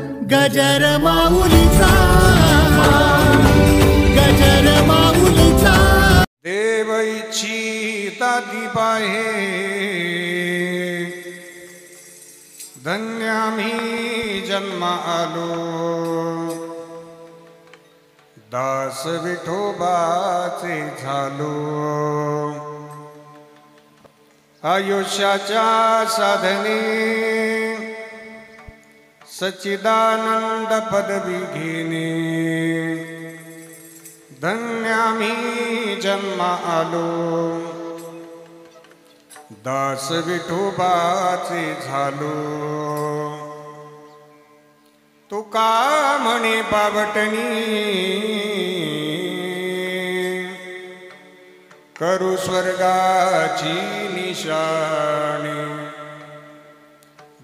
गजर माऊलीचा, गजर माऊलीचा. देव इच्छिता दीप आहे, धन्य आम्ही जन्म आलो. दास विठोबाचे झालो. आयुष्याच्या साधने सच्चिदानंद पदवी घेणे. धन्य आम्ही जन्म आलो. दास विठोबाचे झालो. तुका म्हणे बावटणी, करू स्वर्गाची निशाणी.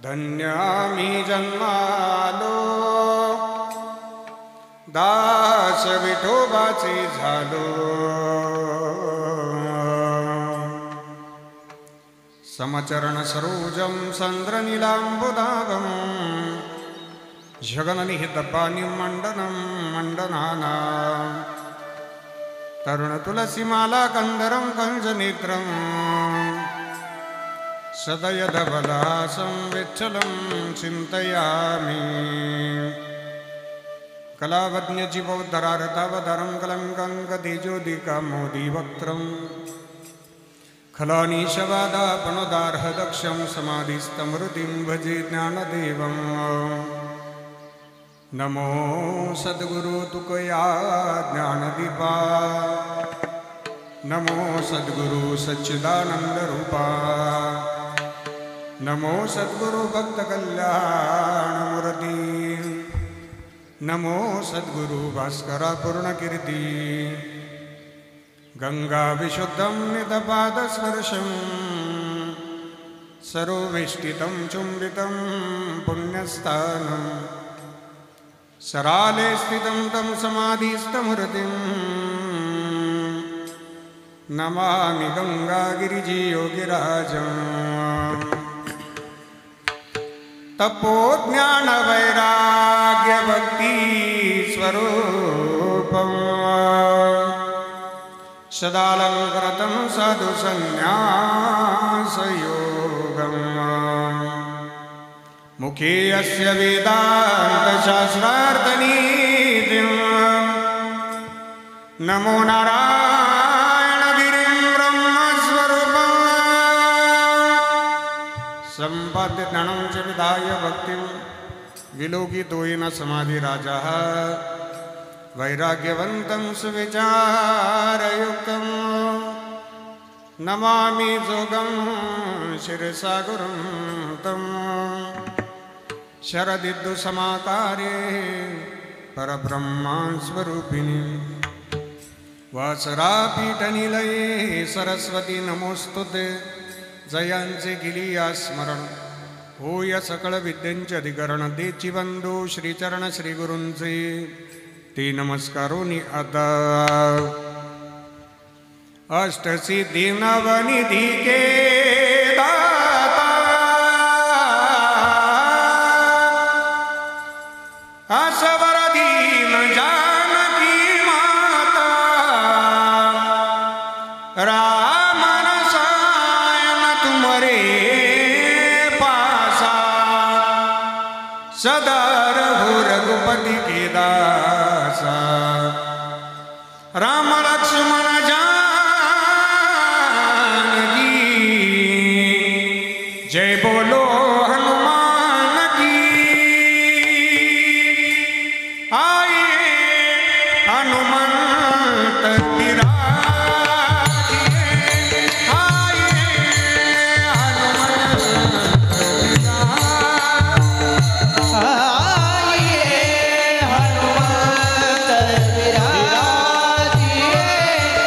धन्य आम्ही जन्मालो. दास विठोबाचे झालो. समचरण सरोजम संद्रनीलांबुदाभम, जगननिहितपाणिं मंडनं मंडनाना. तरुण तुलसीमाला कंदरं कंजनेत्रं, सदयधवलासं विच्छलं चिन्तयामि. कलावज्ञजीवोद्धरारतावतारं कलङ्कङ्कतेजोदिकामोदिवक्त्रं, खलानीशवादापणोदार्हदक्षं समाधिस्तमृतिं भजे ज्ञानदेवम्. नमो सद्गुरु तुकया ज्ञानदीपा, नमो सद्गुरु सच्चिदानंद रूपा. नमो सद्गुरु भक्त कल्याण मूर्ती. नमो सद्गुरु भास्करा पूर्ण कीर्ती. गंगा विशुद्धं नितपादस्पर्शं, सरोवेष्टितं चुंबितं पुण्यस्थानं. सराले स्थितं तं समाधिस्थमूर्तिं, नमामि गंगागिरिजीयोगिराजं. तपो ज्ञान वैराग्य भक्ति स्वरूपं, सदालंकृतं साधु संन्यासयोगम्. मुखे अस्य वेदान्तशास्त्रार्थनीतिं, नमो नारायणगिरिं ब्रह्मस्वरूपं. सम्पद्यज्ञानं च विधाय भक्तिं, विलोकितो येन समाधिराजः. वैराग्यवन्तं सुविचारयुक्तं, नमामि जोगं शिरसा गुरुं तं. शरदिद्धु समाकारे परब्रह्मस्वरूपिणी, वासरापीठनिलये सरस्वती नमोस्तुते. जयांचे गिलिया स्मरण होय सकळ विद्यांचे अधिकरण. देची बंधू श्रीचरण श्रीगुरूंचे ते नमस्कारोनी आता. अष्टसिद्धी नवनिधी के दाता, असवर दीन जानकी माता. राम रसायन तुमरे पासा, सदर हो रघुपति के दासा. राम लक्ष्मण जानकी, जय बोलो हनुमान की. आए हनुमंत विराजिए, आए हनुमंत विराजिए.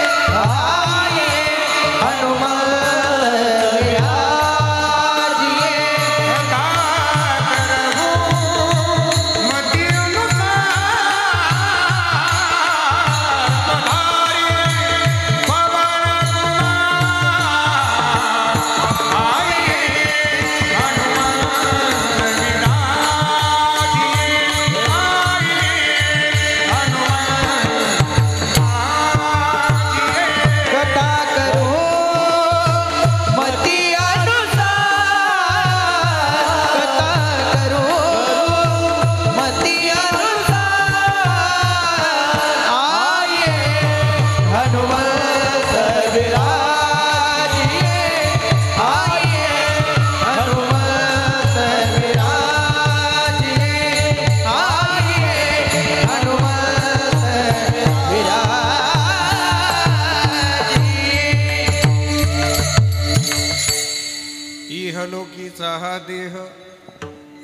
हा देह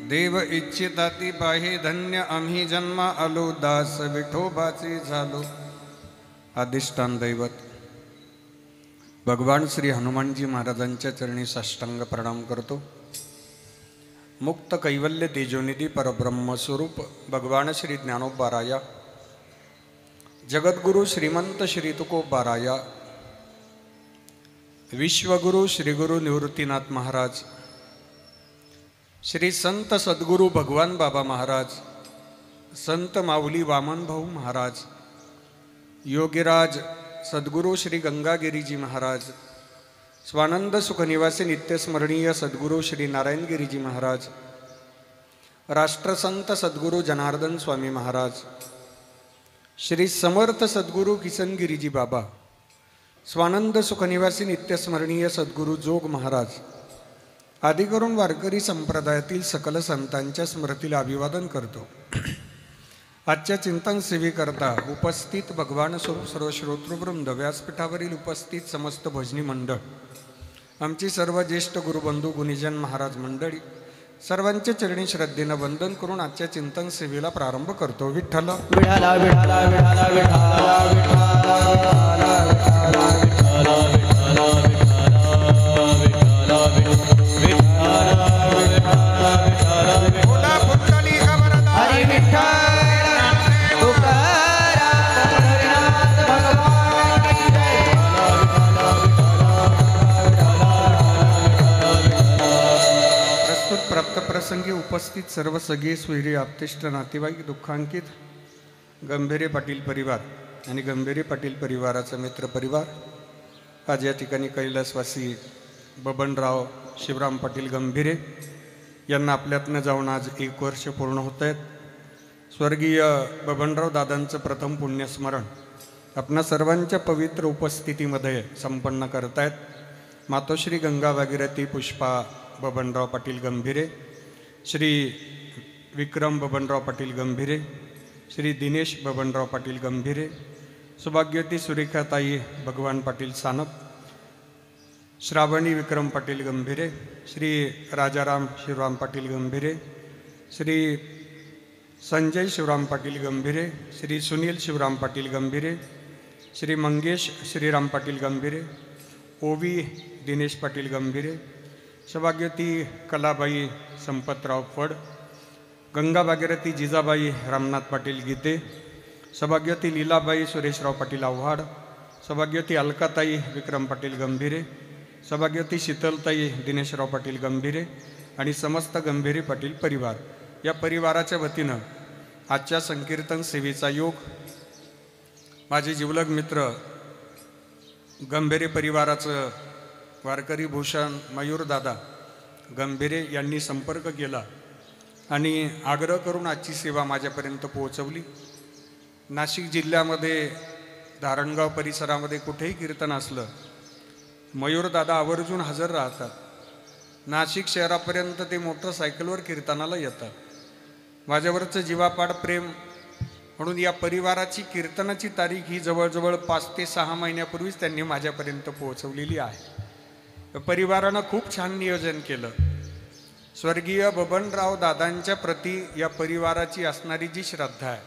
देव इच्छिताती पाहे धन्य आम्ही जन्मा आलो दास विठोबाचे झालो. अधिष्ठान दैवत भगवान श्री हनुमानजी महाराजांच्या चरणी साष्टांग प्रणाम करतो. मुक्त कैवल्य तेजोनिधी परब्रह्मस्वरूप भगवान श्री ज्ञानोबाराया, जगद्गुरु श्रीमंत श्री तुकोबाराया, विश्वगुरु श्री गुरु निवृत्तीनाथ महाराज, श्री संत सद्गुरु भगवान बाबा महाराज, संत माऊली वामन भाऊ महाराज, योगीराज सद्गुरु श्री गंगागिरीजी महाराज, स्वानंद सुखनिवासी नित्यस्मरणीय सद्गुरु श्री नारायणगिरीजी महाराज, राष्ट्रसंत सद्गुरु जनार्दन स्वामी महाराज, श्री समर्थ सद्गुरु किसनगिरीजी बाबा, स्वानंद सुखनिवासी नित्यस्मरणीय सद्गुरु जोग महाराज आदी करून वारकरी संप्रदायातील सकल संतांच्या स्मृतीला अभिवादन करतो. आजच्या चिंतन सेवेकरता उपस्थित भगवान स्वरूप सर्व श्रोतृवृंद, व्यासपीठावरील उपस्थित समस्त भजनी मंडळ, आमची सर्व ज्येष्ठ गुरुबंधू गुणीजन महाराज मंडळी, सर्वांचे चरणी श्रद्धेनं वंदन करून आजच्या चिंतन सेवेला प्रारंभ करतो. विठ्ठल विठाला विठाला विठाला विठाला प्रसंगी उपस्थित सर्व सगळे स्वैरी आप्तेष्ट नातेवाईक, दुःखांकित गंभीरे पाटील परिवार आणि गंभीरे पाटील परिवाराचा मित्र परिवार, आज या ठिकाणी कैलासवासी बबनराव शिवराम पाटील गंभीरे यांना आपल्यातनं जाऊन आज 1 वर्ष पूर्ण होत आहेत. स्वर्गीय बबनराव दादांचं प्रथम पुण्यस्मरण आपणा सर्वांच्या पवित्र उपस्थितीमध्ये संपन्न करतायत. मातोश्री गंगा भागीरथी पुष्पा बबनराव पाटील गंभीरे, श्री विक्रम बबनराव पाटील गंभीरे, श्री दिनेश बबनराव पाटील गंभीरे, सौभाग्यवती सुरेखाताई भगवान पाटील सानप, श्रावणी विक्रम पाटील गंभीरे, श्री राजाराम शिवराम पाटील गंभीरे, श्री संजय शिवराम पाटील गंभीरे, श्री सुनील शिवराम पाटील गंभीरे, श्री मंगेश श्रीराम पाटील गंभीरे, ओवी दिनेश पाटील गंभीरे, सौभाग्यवती कलाबाई संपतराव फड, गंगा भागीरथी जिजाबाई रामनाथ पाटील गीते, सौभाग्यवती लीलाबाई सुरेशराव पाटील आव्हाड, सौभाग्यवती अलकाताई विक्रम पाटील गंभीरे, सौभाग्यवती शीतलताई दिनेशराव पाटील गंभीरे आणि समस्त गंभीरे पाटील परिवार, या परिवाराच्या वतीनं आजच्या संकीर्तन सेवेचा योग माझे जिवलग मित्र गंभीरे परिवाराचं वारकरी भूषण मयूरदादा गंभीरे यांनी संपर्क केला आणि आग्रह करून आजची सेवा माझ्यापर्यंत पोहोचवली. नाशिक जिल्ह्यामध्ये धारणगाव परिसरामध्ये कुठेही कीर्तन असलं, मयूरदादा आवर्जून हजर राहतात. नाशिक शहरापर्यंत ते मोटरसायकलवर कीर्तनाला येतात. माझ्यावरचं जीवापाड प्रेम म्हणून या परिवाराची कीर्तनाची तारीख ही जवळजवळ 5 ते 6 महिन्यापूर्वीच त्यांनी माझ्यापर्यंत पोहोचवलेली आहे. परिवारानं खूप छान नियोजन केलं. स्वर्गीय बबनराव दादांच्या प्रती या परिवाराची असणारी जी श्रद्धा आहे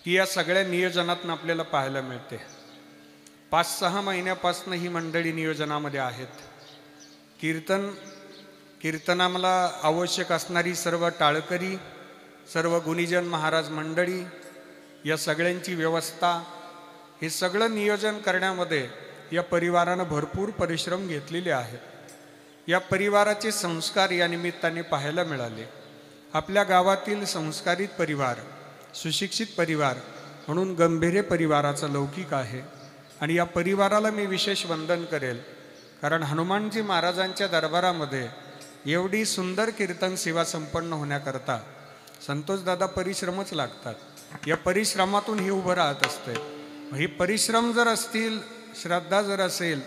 ती या सगळ्या नियोजनातून आपल्याला पाहायला मिळते. 5-6 महिन्यापासून ही मंडळी नियोजनामध्ये आहेत. कीर्तनाला आवश्यक असणारी सर्व टाळकरी, सर्व गुणीजन महाराज मंडळी, या सगळ्यांची व्यवस्था, हे सगळं नियोजन करण्यामध्ये या परिवारानं भरपूर परिश्रम घेतलेले आहेत. या परिवाराचे संस्कार या निमित्ताने पाहायला मिळाले. आपल्या गावातील संस्कारित परिवार, सुशिक्षित परिवार म्हणून गंभीरे परिवाराचा लौकिक आहे आणि या परिवाराला मी विशेष वंदन करेल, कारण हनुमानजी महाराजांच्या दरबारामध्ये एवढी सुंदर कीर्तन सेवा संपन्न होण्याकरता संतोषदादा परिश्रमच लागतात. या परिश्रमातून हे उभं राहत असते. हे परिश्रम जर असतील, श्रद्धा जर असेल,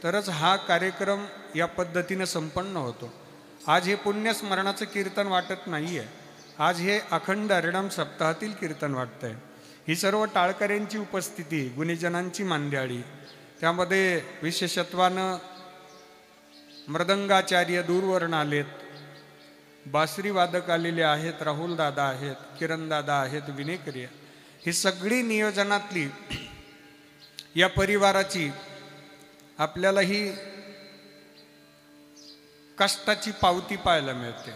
तरच हा कार्यक्रम या पद्धतीने संपन्न होतो. आज हे पुण्यस्मरणाचं कीर्तन वाटत नाही आहे, आज हे अखंड हरिनाम सप्ताहातील कीर्तन वाटतं आहे. ही सर्व टाळकऱ्यांची उपस्थिती, गुणीजनांची मांदियाळी, त्यामध्ये विशेषत्वानं मृदंगाचार्य दूरवरून आलेत, बासरी वादक आलेले आहेत, राहुल दादा आहेत, किरण दादा आहेत, विनेकरी आहे. ही सगळी नियोजनातली या परिवाराची आपल्याला ही कष्टाची पावती पाहायला मिळते.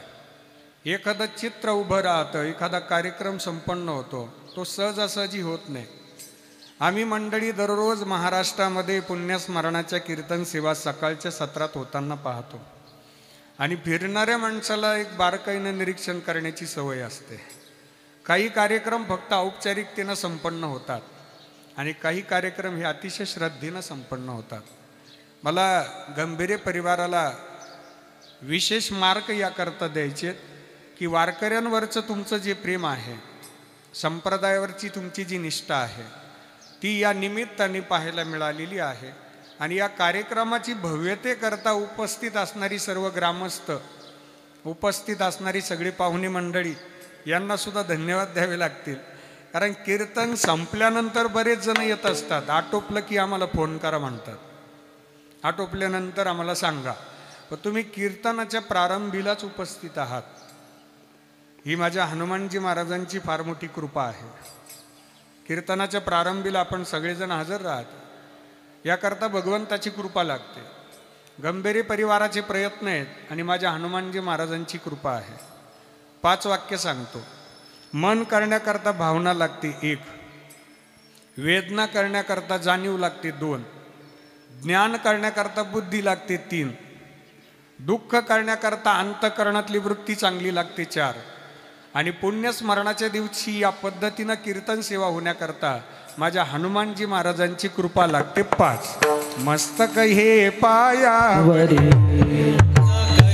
एखादं चित्र उभं राहतं, एखादा कार्यक्रम संपन्न होतो, तो सहजासहजी होत नाही. आम्ही मंडळी दररोज महाराष्ट्रामध्ये पुण्यस्मरणाच्या कीर्तन सेवा सकाळच्या सत्रात होताना पाहतो. आणि फिरणाऱ्या माणसाला एक बारकाईनं निरीक्षण करण्याची सवय असते. काही कार्यक्रम फक्त औपचारिकतेनं संपन्न होतात आणि काही कार्यक्रम हे अतिशय श्रद्धेनं संपन्न होतात. मला गंभीरे परिवाराला विशेष मार्क याकरता द्यायचे की वारकऱ्यांवरचं तुमचं जे प्रेम आहे, संप्रदायावरची तुमची जी निष्ठा आहे, ती या निमित्ताने पाहायला मिळालेली आहे. आणि या कार्यक्रमाची भव्यतेकरता उपस्थित असणारी सर्व ग्रामस्थ, उपस्थित असणारी सगळी पाहुणे मंडळी यांना सुद्धा धन्यवाद द्यावे लागतील. कारण कीर्तन संपल्यानंतर बरेच जण येत असतात. आटोपलं की आम्हाला फोन करा म्हणतात, आटोपल्यानंतर आम्हाला सांगा. पण तुम्ही कीर्तनाच्या प्रारंभीलाच उपस्थित आहात, ही माझ्या हनुमानजी महाराजांची फार मोठी कृपा आहे. कीर्तनाच्या प्रारंभीला आपण सगळेजण हजर राहत, याकरता भगवंताची कृपा लागते. गंभीरे परिवाराचे प्रयत्न आहेत आणि माझ्या हनुमानजी महाराजांची कृपा आहे. 5 वाक्य सांगतो. मन करण्याकरता भावना लागते 1, वेदना करण्याकरता जाणीव लागते 2, ज्ञान करण्याकरता बुद्धी लागते 3, दुःख करण्याकरता अंतःकरणातली वृत्ती चांगली लागते 4, आणि पुण्यस्मरणाच्या दिवशी या पद्धतीनं कीर्तन सेवा होण्याकरता माझ्या हनुमानजी महाराजांची कृपा लागते 5. मस्तक हे पायावरी,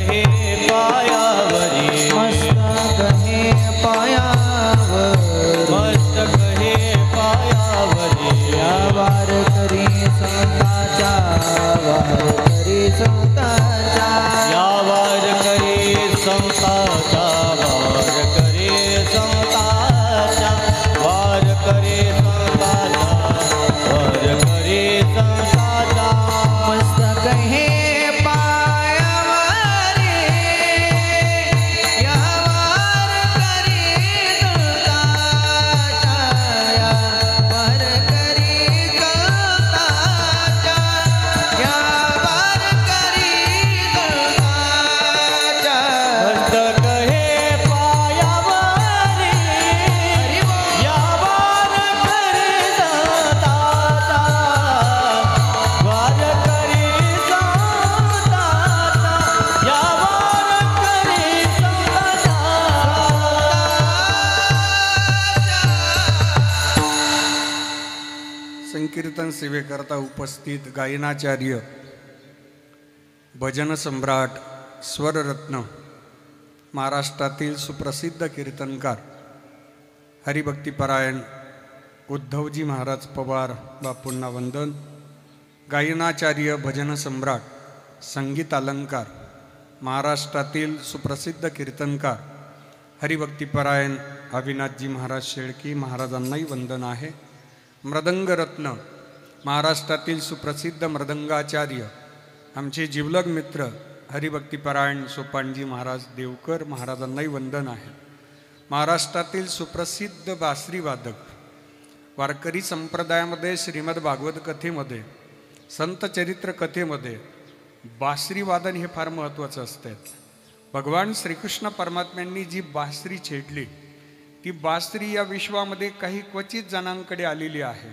हे पायावरी, मस्तक हे पायावरी, मस्तक हे पायावरी, या वारकरी संतांच्या, वारकरी संतांच्या, या वारकरी संतांच्या, वारकरी संतांच्या, वारकरी संतांच्या, वारकरी संतांच्या. मस्तक हे पायावरी, या वारकरी संतांच्या, या वारकरी संतांच्या, या वारकरी संतांच्या. मस्तक हे पायावरी, या वारकरी संतांच्या, वारकरी संतांच्या, या वारकरी संतांच्या. संकीर्तन सेवेकरता उपस्थित गायनाचार्य, भजन सम्राट, स्वररत्न, महाराष्ट्रातील सुप्रसिद्ध कीर्तनकार, हरिभक्तीपरायण उद्धवजी महाराज पवार बापूंना वंदन. गायनाचार्य, भजन सम्राट, संगीत अलंकार, महाराष्ट्रातील सुप्रसिद्ध कीर्तनकार, हरिभक्तीपरायण अविनाथजी महाराज शेळकी महाराजांनाही वंदन आहे. मृदंगरत्न, महाराष्ट्रातील सुप्रसिद्ध मृदंगाचार्य, आमचे जिवलग मित्र हरिभक्तीपरायण सोपानजी महाराज देवकर महाराजांनाही वंदन आहे. महाराष्ट्रातील सुप्रसिद्ध बासरी वादक, वारकरी संप्रदायामध्ये श्रीमद भागवत कथेमध्ये, संत चरित्र कथेमध्ये बासरी वादन हे फार महत्त्वाचं असतं. भगवान श्रीकृष्ण परमात्म्यांनी जी बासरी छेडली, ती बासरी या विश्वामध्ये काही क्वचित जणांकडे आलेली आहे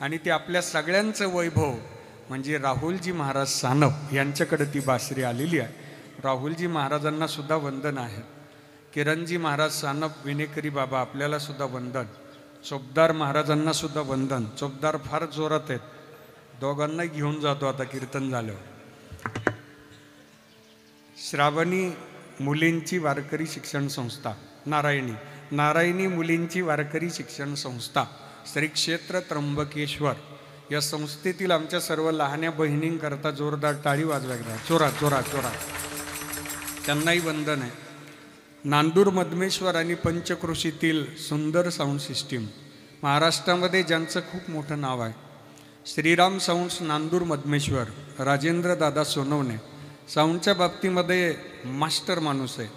आणि ती आपल्या सगळ्यांचं वैभव म्हणजे राहुलजी महाराज सानप यांच्याकडे ती बासरी आलेली आहे. राहुलजी महाराजांना सुद्धा वंदन आहे. किरणजी महाराज सानप, विनेकरी बाबा आपल्याला सुद्धा वंदन. चोपदार महाराजांना सुद्धा वंदन. चोपदार फार जोरात आहेत, दोघांनाही घेऊन जातो आता कीर्तन झाल्यावर. श्रावणी मुलींची वारकरी शिक्षण संस्था, नारायणी मुलींची वारकरी शिक्षण संस्था, श्री क्षेत्र त्र्यंबकेश्वर, या संस्थेतील आमच्या सर्व लहान्या बहिणींकरता जोरदार टाळी वाजवायला, चोरा. त्यांनाही वंदन आहे. नांदूर मधमेश्वर आणि पंचक्रोशीतील सुंदर साऊंड सिस्टीम, महाराष्ट्रामध्ये ज्यांचं खूप मोठं नाव आहे, श्रीराम साऊंड्स नांदूर मधमेश्वर, राजेंद्र दादा सोनवणे साऊंडच्या बाबतीमध्ये मास्टर माणूस आहे.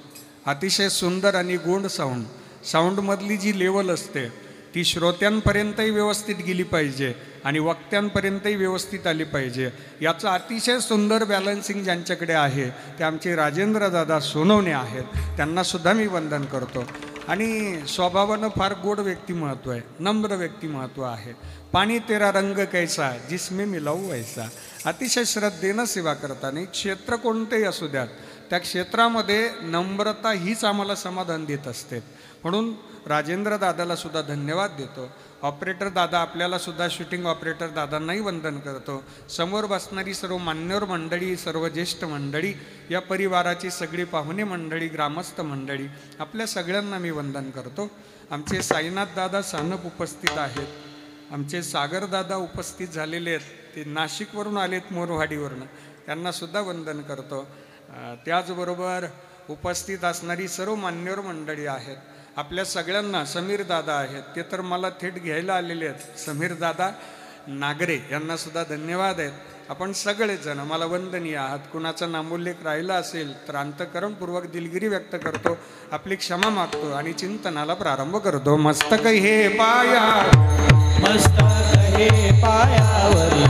अतिशय सुंदर आणि गोड साऊंडमधली जी लेवल असते ती श्रोत्यांपर्यंतही व्यवस्थित गेली पाहिजे आणि वक्त्यांपर्यंतही व्यवस्थित आली पाहिजे. याचं अतिशय सुंदर बॅलन्सिंग ज्यांच्याकडे आहे ते आमचे राजेंद्र दादा सोनवणे आहेत. त्यांनासुद्धा मी वंदन करतो. आणि स्वभावानं फार गोड व्यक्तिमत्व आहे, नम्र व्यक्तिमत्व आहे. पाणी तेरा रंग कैसा जिसमें मिलाऊ वैसा. अतिशय श्रद्धेनं सेवा करताना क्षेत्र कोणतेही असू द्यात त्या क्षेत्रामध्ये नम्रता हीच आम्हाला समाधान देत असते. म्हणून राजेंद्र दादाला सुद्धा धन्यवाद देतो. ऑपरेटर दादा आपल्याला सुद्धा शूटिंग ऑपरेटर दादांनाही वंदन करतो. समोर बसणारी सर्व मान्यवर मंडळी, सर्व ज्येष्ठ मंडळी, या परिवाराची सगळी पाहुणे मंडळी, ग्रामस्थ मंडळी, आपल्या सगळ्यांना मी वंदन करतो. आमचे साईनाथ दादा सानप उपस्थित आहेत. आमचे सागर दादा उपस्थित झालेले आहेत. ते नाशिकवरून आलेत, मोरवाडीवरून. त्यांनासुद्धा वंदन करतो. त्याचबरोबर उपस्थित असणारी सर्व मान्यवर मंडळी आहेत. आपल्या सगळ्यांना समीर दादा आहेत, ते तर मला थेट घ्यायला आलेले आहेत. समीर दादा नागरे यांनासुद्धा धन्यवाद आहेत. आपण सगळेजण मला वंदनीय आहात. कुणाचा नामोल्लेख राहिला असेल तर अंतःकरणपूर्वक दिलगिरी व्यक्त करतो, आपली क्षमा मागतो आणि चिंतनाला प्रारंभ करतो. मस्तक हे पाया, मस्तक हे पायावरी,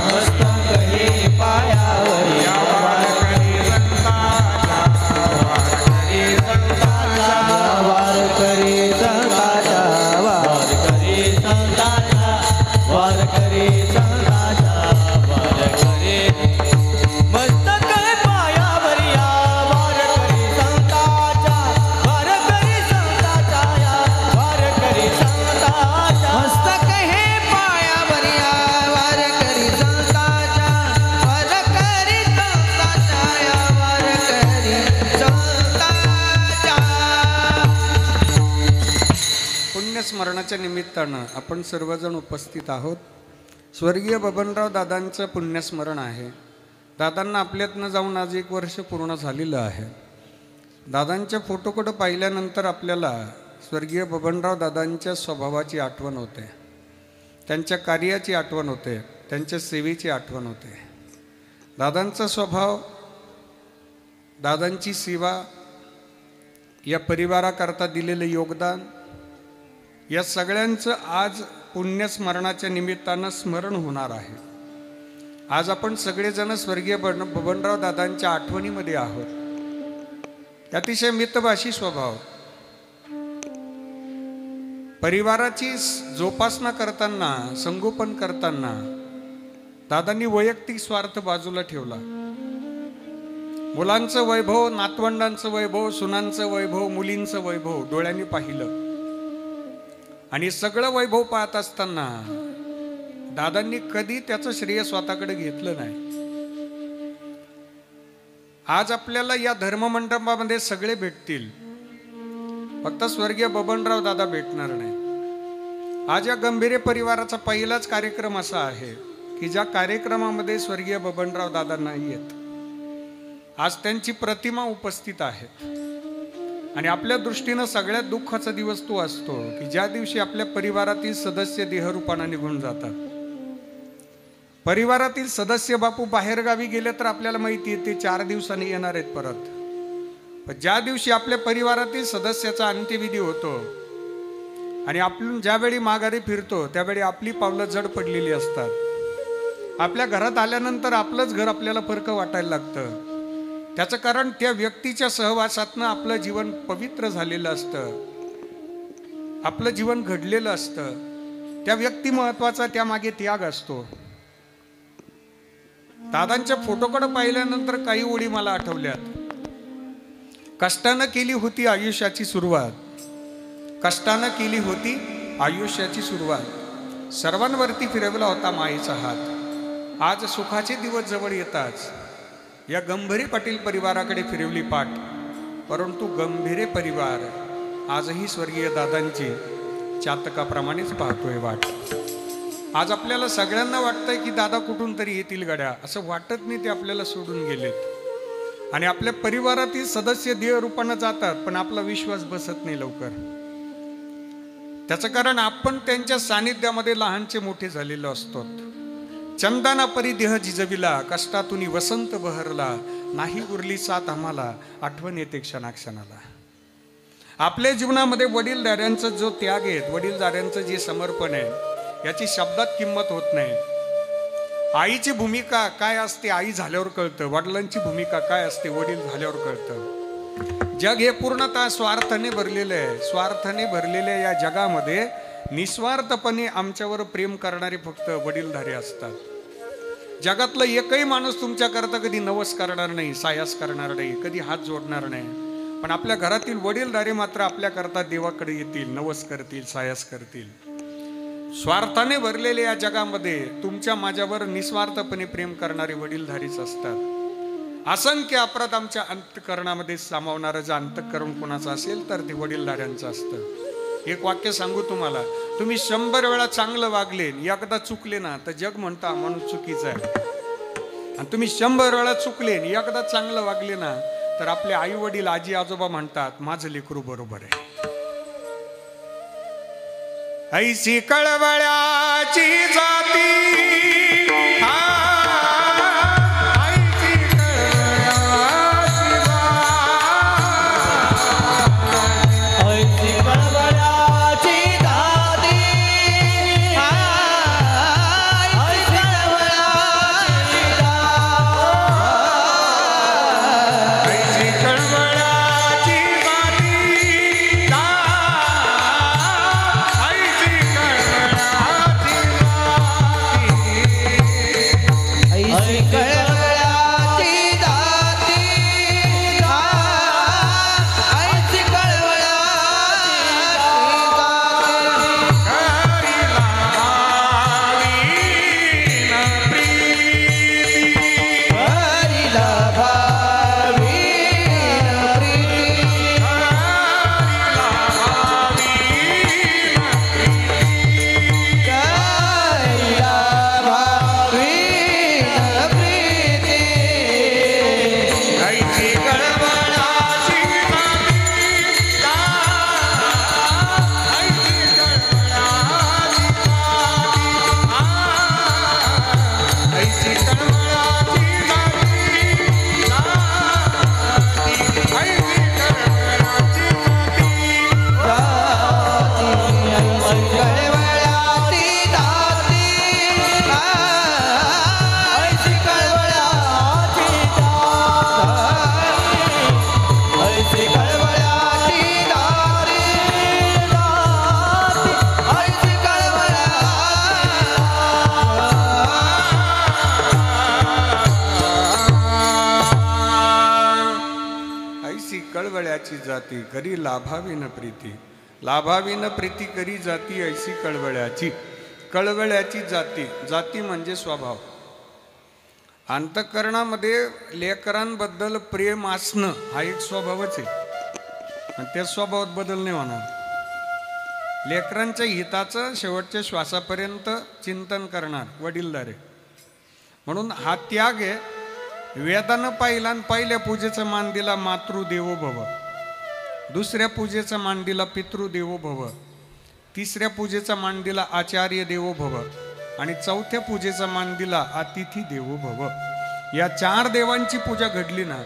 मस्तक हे पायावरी, वारकरी संताचा, वारकरी संताचा, वारकरी संताचा, वारकरी. मस्तक हे पायावरी या वारकरी संताचा, वारकरी संताचा या वारकरी संताचा. मस्तक हे पायावरी या वारकरी संताचा, वारकरी संताचा या वारकरी संताचा. पुण्यस्मरणाच्या निमित्तानं आपण सर्वजण उपस्थित आहोत. स्वर्गीय बबनराव दादांचं पुण्यस्मरण आहे. दादांना आपल्यातनं जाऊन आज 1 वर्ष पूर्ण झालेलं आहे. दादांच्या फोटोकडं पाहिल्यानंतर आपल्याला स्वर्गीय बबनराव दादांच्या स्वभावाची आठवण होते, त्यांच्या कार्याची आठवण होते, त्यांच्या सेवेची आठवण होते. दादांचा स्वभाव, दादांची सेवा, या परिवाराकरता दिलेलं योगदान, या सगळ्यांचं आज पुण्यस्मरणाच्या निमित्तानं स्मरण होणार आहे. आज आपण सगळेजण स्वर्गीय बबनराव दादांच्या आठवणीमध्ये आहोत. अतिशय मितभाषी स्वभाव, परिवाराची जोपासना करताना, संगोपन करताना दादांनी वैयक्तिक स्वार्थ बाजूला ठेवला. मुलांचं वैभव, नातवंडांचं वैभव, सुनांचं वैभव, मुलींचं वैभव डोळ्यांनी पाहिलं. आणि सगळं वैभव पाहत असताना दादांनी कधी त्याचं श्रेय स्वतःकडे घेतलं नाही. आज आपल्याला या धर्ममंडपामध्ये सगळे भेटतील, फक्त स्वर्गीय बबनराव दादा भेटणार नाही. आज या गंभीर परिवाराचा पहिलाच कार्यक्रम असा आहे की ज्या कार्यक्रमामध्ये स्वर्गीय बबनराव दादा नाही आहेत. आज त्यांची प्रतिमा उपस्थित आहे. आणि आपल्या दृष्टीनं सगळ्यात दुःखाचा दिवस तो असतो की ज्या दिवशी आपल्या परिवारातील सदस्य देहरूपाने निघून जातात. परिवारातील सदस्य बापू बाहेरगावी गेले तर आपल्याला माहिती आहे ते 4 दिवसांनी येणार आहेत परत. पण ज्या दिवशी आपल्या परिवारातील सदस्याचा अंत्यविधी होतो आणि आपण ज्यावेळी माघारी फिरतो त्यावेळी आपली पावलं जड पडलेली असतात. आपल्या घरात आल्यानंतर आपलंच घर आपल्याला परकं वाटायला लागतं. त्याचं कारण त्या व्यक्तीच्या सहवासातनं आपलं जीवन पवित्र झालेलं असतं, आपलं जीवन घडलेलं असतं. त्या व्यक्ती महत्वाचा, त्यामागे त्याग असतो. दादांच्या फोटोकडे पाहिल्यानंतर काही ओळी मला आठवल्यात. कष्टानं केली होती आयुष्याची सुरुवात, कष्टानं केली होती आयुष्याची सुरुवात, सर्वांवरती फिरवला होता मायेचा हात. आज सुखाचे दिवस जवळ येताच या गंभीरे पाटील परिवाराकडे फिरवली पाठ. परंतु गंभीरे परिवार आजही स्वर्गीय दादांची चातकाप्रमाणेच पाहतोय वाट. आज आपल्याला सगळ्यांना वाटतंय की दादा कुठून तरी येतील गड्या, असं वाटत नाही. ते आपल्याला सोडून गेलेत आणि आपल्या परिवारातील सदस्य देहरूपानं जातात, पण आपला विश्वास बसत नाही लवकर. त्याचं कारण आपण त्यांच्या सानिध्यामध्ये लहानचे मोठे झालेलो असतो. चंदना परी देह जिजविला, कष्टातून वसंत बहरला, नाही उरली साथ आम्हाला, आठवण येते क्षणाक्षणाला. आपल्या जीवनामध्ये वडीलधाऱ्यांचा जो त्याग आहे, वडीलधाऱ्यांचं जे समर्पण आहे, याची शब्दात किंमत होत नाही. आईची भूमिका काय असते आई झाल्यावर कळतं, वडिलांची भूमिका काय असते वडील झाल्यावर कळतं. जग हे पूर्णतः स्वार्थाने भरलेलं आहे. स्वार्थाने भरलेल्या या जगामध्ये निस्वार्थपणे आमच्यावर प्रेम करणारे फक्त वडीलधारे असतात. जगातला एकही माणूस तुमच्याकरता कधी नवस करणार नाही, सायास करणार नाही, कधी हात जोडणार नाही. पण आपल्या घरातील वडीलधारे मात्र आपल्याकरता देवाकडे येतील, नवस करतील, सायास करतील. स्वार्थाने भरलेल्या या जगामध्ये तुमच्या माझ्यावर निस्वार्थपणे प्रेम करणारे वडीलधारीच असतात. असंख्य अपराध आमच्या अंतःकरणामध्ये सामावणारं जे अंतःकरण कोणाचं असेल तर ते वडीलधाऱ्यांचं असतं. एक वाक्य सांगू तुम्हाला, तुम्ही 100 वेळा चांगलं वागले, एकदा चुकले ना तर जग म्हणतं हा माणूस चुकीचा आहे. आणि तुम्ही 100 वेळा चुकले, एकदा चांगलं वागले ना तर आपले आई वडील आजी आजोबा म्हणतात माझं लेकरू बरोबर आहे. ऐशी कळवळ्याची जाती, कळवळ्याची जाती करी लाभावी न प्रीती, लाभावी न प्रीती करी जाती ऐशी कळवळ्याची. कळवळ्याची जाती, जाती म्हणजे स्वभाव. अंतःकरणामध्ये लेकरांबद्दल प्रेम असणं हा एक स्वभावच आहे आणि त्या स्वभावात बदल नाही होणार. लेकरांच्या हिताचं शेवटच्या श्वासापर्यंत चिंतन करणार वडीलधारे. म्हणून हा त्याग आहे. वेदानं पहिल्या पूजेचा मान दिला मातृदेवो भव, दुसऱ्या पूजेचा मान दिला पितृदेवो भव, तिसऱ्या पूजेचा मान दिला आचार्य देवो भव आणि चौथ्या पूजेचा मान दिला अतिथी देवो भव. या 4 देवांची पूजा घडली ना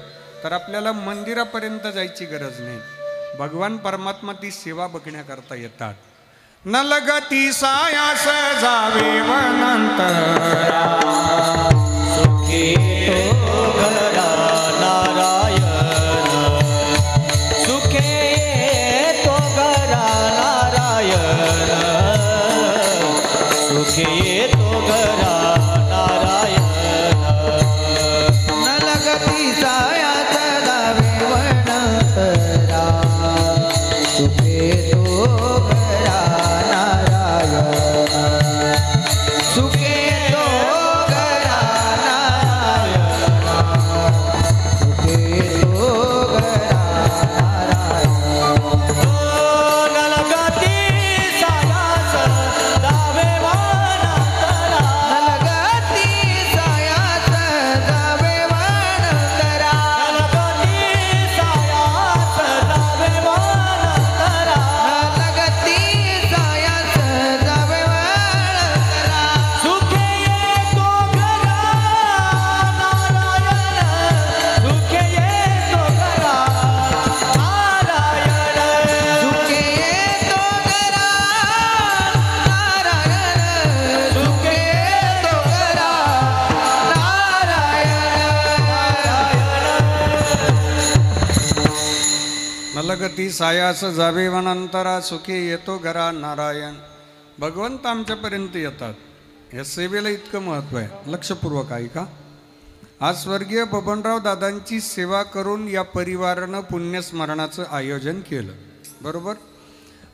तर आपल्याला मंदिरापर्यंत जायची गरज नाही. भगवान परमात्मा ती सेवा बघण्याकरता येतात. न लगती सायास जावे वनांतरा, सुखी तो घरा नारायण, सुखे तो घरा नारायण, सुखे तो घरा नारायण. न लगती सायास जावे वनांतरा, सुखे तो घरा नारायण, सुखे तो घरा नारायण. अलगती सायास जावे वनांतरा सुखी येतो घरा नारायण. भगवंत आमच्यापर्यंत येतात. या सेवेला इतकं महत्त्व आहे. लक्षपूर्वक ऐका. आज स्वर्गीय बबनराव दादांची सेवा करून या परिवारानं पुण्यस्मरणाचं आयोजन केलं. बरोबर.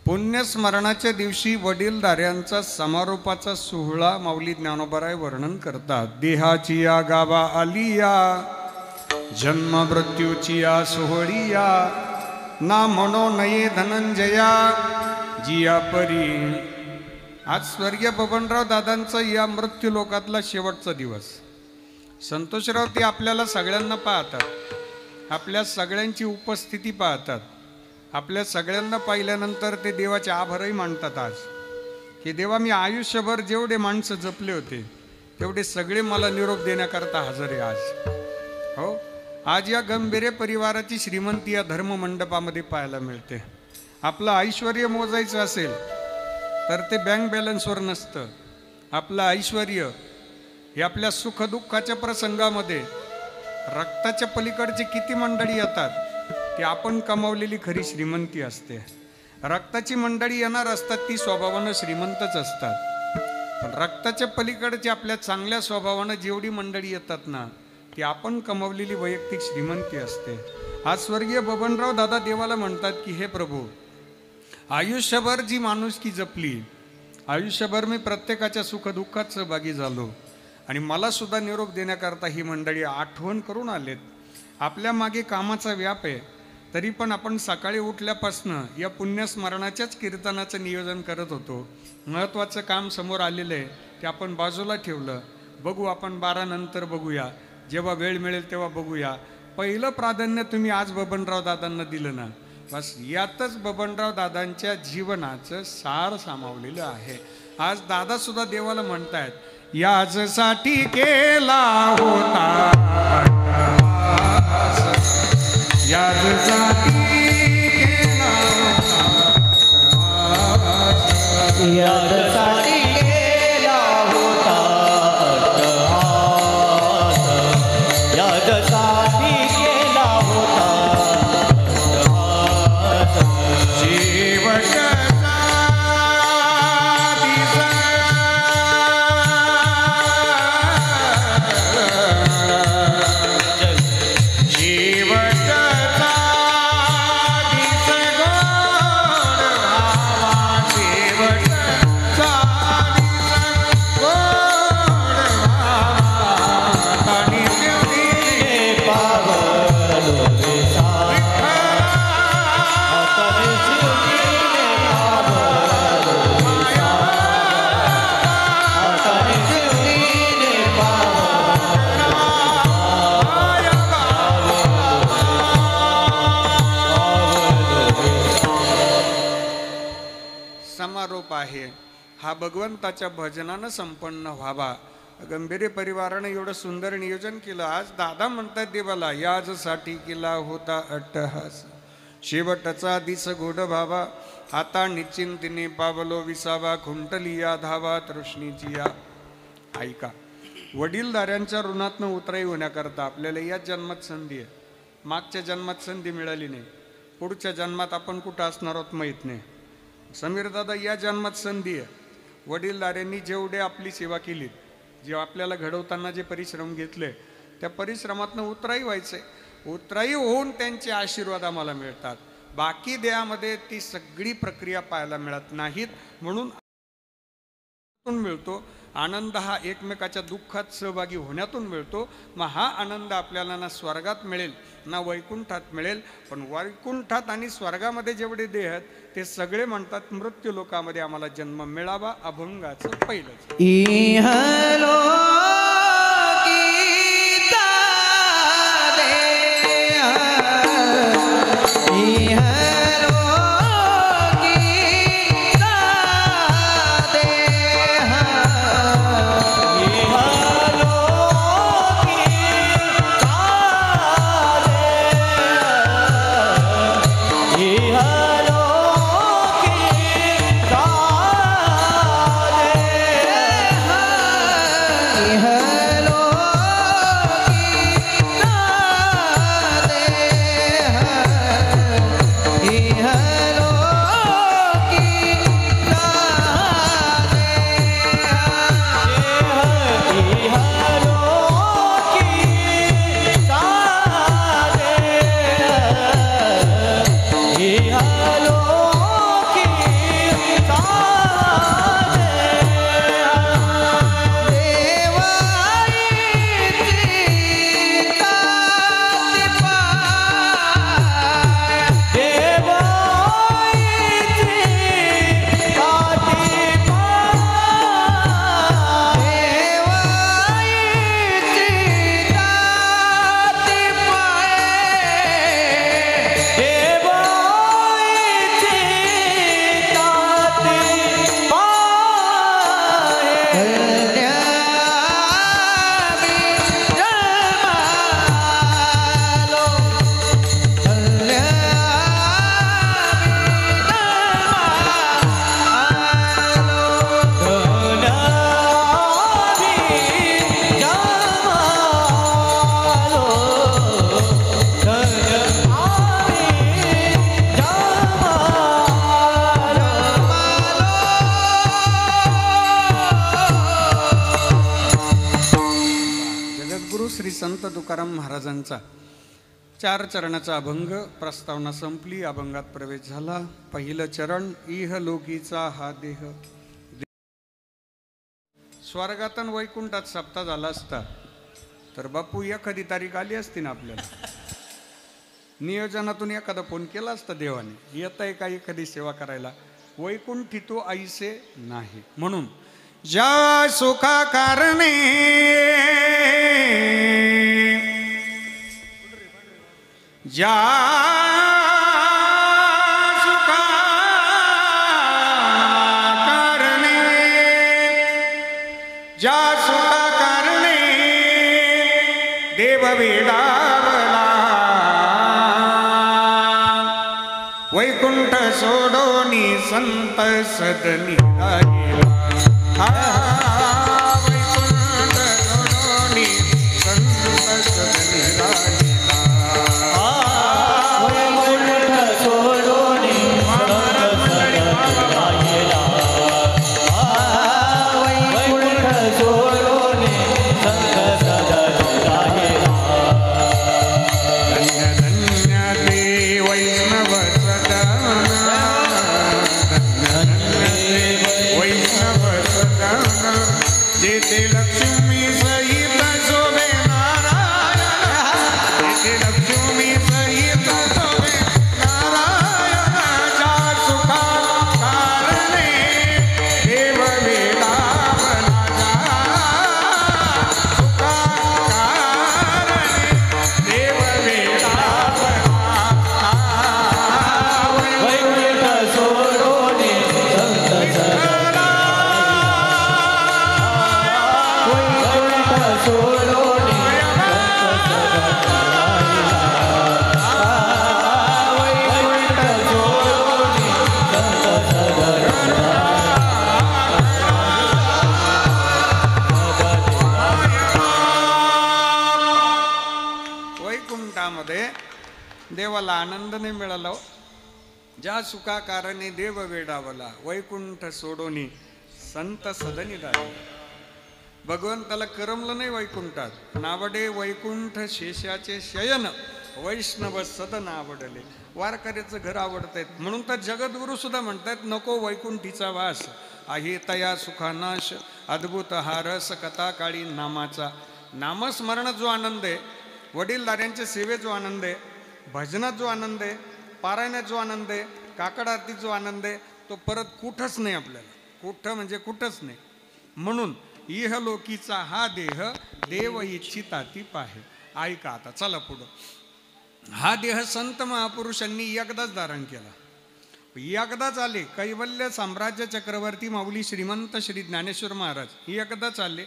पुण्यस्मरणाच्या दिवशी वडीलधाऱ्यांचा समारोपाचा सोहळा माऊली ज्ञानोबाराय वर्णन करतात. देहाची या गावा आलिया जन्म मृत्यूची या सोहळिया ना म्हणो नये धनंजया जिया परी. आज स्वर्गीय बबनराव दादांचा या मृत्यू लोकातला शेवटचा दिवस. संतोषराव ते आपल्याला सगळ्यांना पाहतात. आपल्या सगळ्यांची उपस्थिती पाहतात. आपल्या सगळ्यांना पाहिल्यानंतर ते देवाचे आभारही मानतात. आज की देवा, मी आयुष्यभर जेवढे माणसं जपले होते तेवढे सगळे मला निरोप देण्याकरता हजर आहे आज. हो, आज या गंभीरे परिवाराची श्रीमंती या धर्ममंडपामध्ये पाहायला मिळते. आपलं ऐश्वर मोजायचं असेल तर ते बँक बॅलन्सवर नसतं. आपलं ऐश्वर हे आपल्या सुखदुःखाच्या प्रसंगामध्ये रक्ताच्या पलीकडची किती मंडळी येतात ती आपण कमावलेली खरी श्रीमंती असते. रक्ताची मंडळी येणार असतात ती स्वभावानं श्रीमंतच असतात. पण रक्ताच्या पलीकडची आपल्या चांगल्या स्वभावानं जेवढी मंडळी येतात ना ती आपण कमावलेली वैयक्तिक श्रीमंती असते. आज स्वर्गीय बबनराव दादा देवाला म्हणतात की हे प्रभू, आयुष्यभर जी माणुसकी जपली, आयुष्यभर मी प्रत्येकाच्या सुखदुःखात सहभागी झालो आणि मला सुद्धा निरोप देण्याकरता ही मंडळी आठवण करून आलेत. आपल्या मागे कामाचा व्याप आहे तरी पण आपण सकाळी उठल्यापासनं या पुण्यस्मरणाच्याच कीर्तनाचं नियोजन करत होतो. महत्त्वाचं काम समोर आलेलं आहे ते आपण बाजूला ठेवलं. बघू, आपण 12 नंतर बघूया, जेव्हा वेळ मिळेल तेव्हा बघूया. पहिलं प्राधान्य तुम्ही आज बबनराव दादांना दिलं ना, बस यातच बबनराव दादांच्या जीवनाचं सार सामावलेलं आहे. आज दादा सुद्धा देवाला म्हणतायत, याजसाठी केला होता याजसाठी केला होता यासाठी केला होता अट्टहास. यासाठी केला होता अट्टहास. शेवटचा दिसा शेवटचा दिस गोड व्हावा. शेवटचा दिस गोड व्हावा. आणि हे पावलो रे साता. हाताने शिवलीने पावलो रे साता. हाताने शिवलीने समारोप आहे हा भगवंताच्या भजनानं संपन्न व्हावा. गंभीरे परिवारानं एवढं सुंदर नियोजन केलं. आज दादा म्हणतात देवाला, याजसाठी केला होता अट्टहास. शेवटचा दिस गोड भावा. आता निश्चिंतीने पावलो विसावा. खुंटली या धावा तृष्णीची या. ऐका, वडीलधाऱ्यांच्या ऋणातनं उतराई होण्याकरता आपल्याला या जन्मात संधी आहे. मागच्या जन्मात संधी मिळाली नाही. पुढच्या जन्मात आपण कुठं असणार आहोत माहीत नाही. समीर दादा, या जन्मात संधी आहे. वडीलधाऱ्यांनी जेवढे आपली सेवा केली, जे आपल्याला घडवताना जे परिश्रम घेतले त्या परिश्रमातनं उतराई व्हायचे. उतराई होऊन त्यांचे आशीर्वाद आम्हाला मिळतात. बाकी देहामध्ये ती सगळी प्रक्रिया पाहायला मिळत नाहीत. म्हणून मिळतो आनंद हा एकमेकाच्या दुःखात सहभागी होण्यातून मिळतो. मग हा आनंद आपल्याला ना स्वर्गात मिळेल ना वैकुंठात मिळेल. पण वैकुंठात आणि स्वर्गामध्ये जेवढे देह आहेत ते सगळे म्हणतात मृत्यू लोकामध्ये आम्हाला जन्म मिळावा. अभंगाचं पहिलंच इहलो गीता देह. इहलो गीता देह. इहलो गीता देह. इहलो संत तुकाराम महाराजांचा 4 चरणाचा अभंग प्रस्तावना संपली. अभंगात प्रवेश झाला. पहिलं चरण, इह लोकीचा हा देह. स्वर्गातन वैकुंठात सप्ताह झाला असता तर बापू एखादी तारीख आली असती ना आपल्याला. नियोजनातून एखादा फोन केला असता देवाने, येत आहे का एखादी सेवा करायला. वैकुंठी तो ऐसे नाही. म्हणून ज्या सुखा कारणे ज्या सुखा कारणे ज्या सुखा कारणे देव वेडावला वैकुंठ सोडोनी संत सदनी राहिला. वैकुंठ सोडोनी संत सदनी राहिला. वैकुंठ सोडोनी संत सदनी राहिला. वैकुंठ सोडोनी संत सदनी राहिला. धन्य धन्य ते वैष्णव जेते लक्ष्मी सहित शोभे नारायण. जेते लक्ष्मी सहित शोभे नारायण. ज्या सुखा कारणे देव वेडावला. सुखा कारणे देव वेडावला. वैकुंठ सोडोनी संत सदनी सोडोनी संत वैकुंठामध्ये देवाला आनंद नाही मिळाला. ज्या सुखा कारणे देव वेडावला वैकुंठ सोडोनी संत सदनी राहिला. भगवंताला करमलं नाही वैकुंठात. नावडे वैकुंठ शेषाचे शयन वैष्णव सदन आवडले. वारकऱ्याचं घर आवडतायत म्हणून तर जगद्गुरु सुद्धा म्हणतात नको वैकुंठीचा वास. आहे तया सुखानाश अद्भुत हा रस कथा काळी नामाचा. नामस्मरणात जो आनंद आहे, वडीलधाऱ्यांच्या सेवेत जो आनंद आहे, भजनात जो आनंद आहे, पारायणात जो आनंद आहे, काकड आरतीत जो आनंद आहे, तो परत कुठंच नाही आपल्याला. कुठं म्हणजे कुठंच नाही. म्हणून इहलोकीचा हा देह देव इच्छिता ती पाहे. ऐका आता, चला पुढं. हा देह संत महापुरुषांनी एकदाच धारण केला. एकदाच आले. कैवल्य साम्राज्य चक्रवर्ती माऊली श्रीमंत श्री ज्ञानेश्वर महाराज एकदाच आले.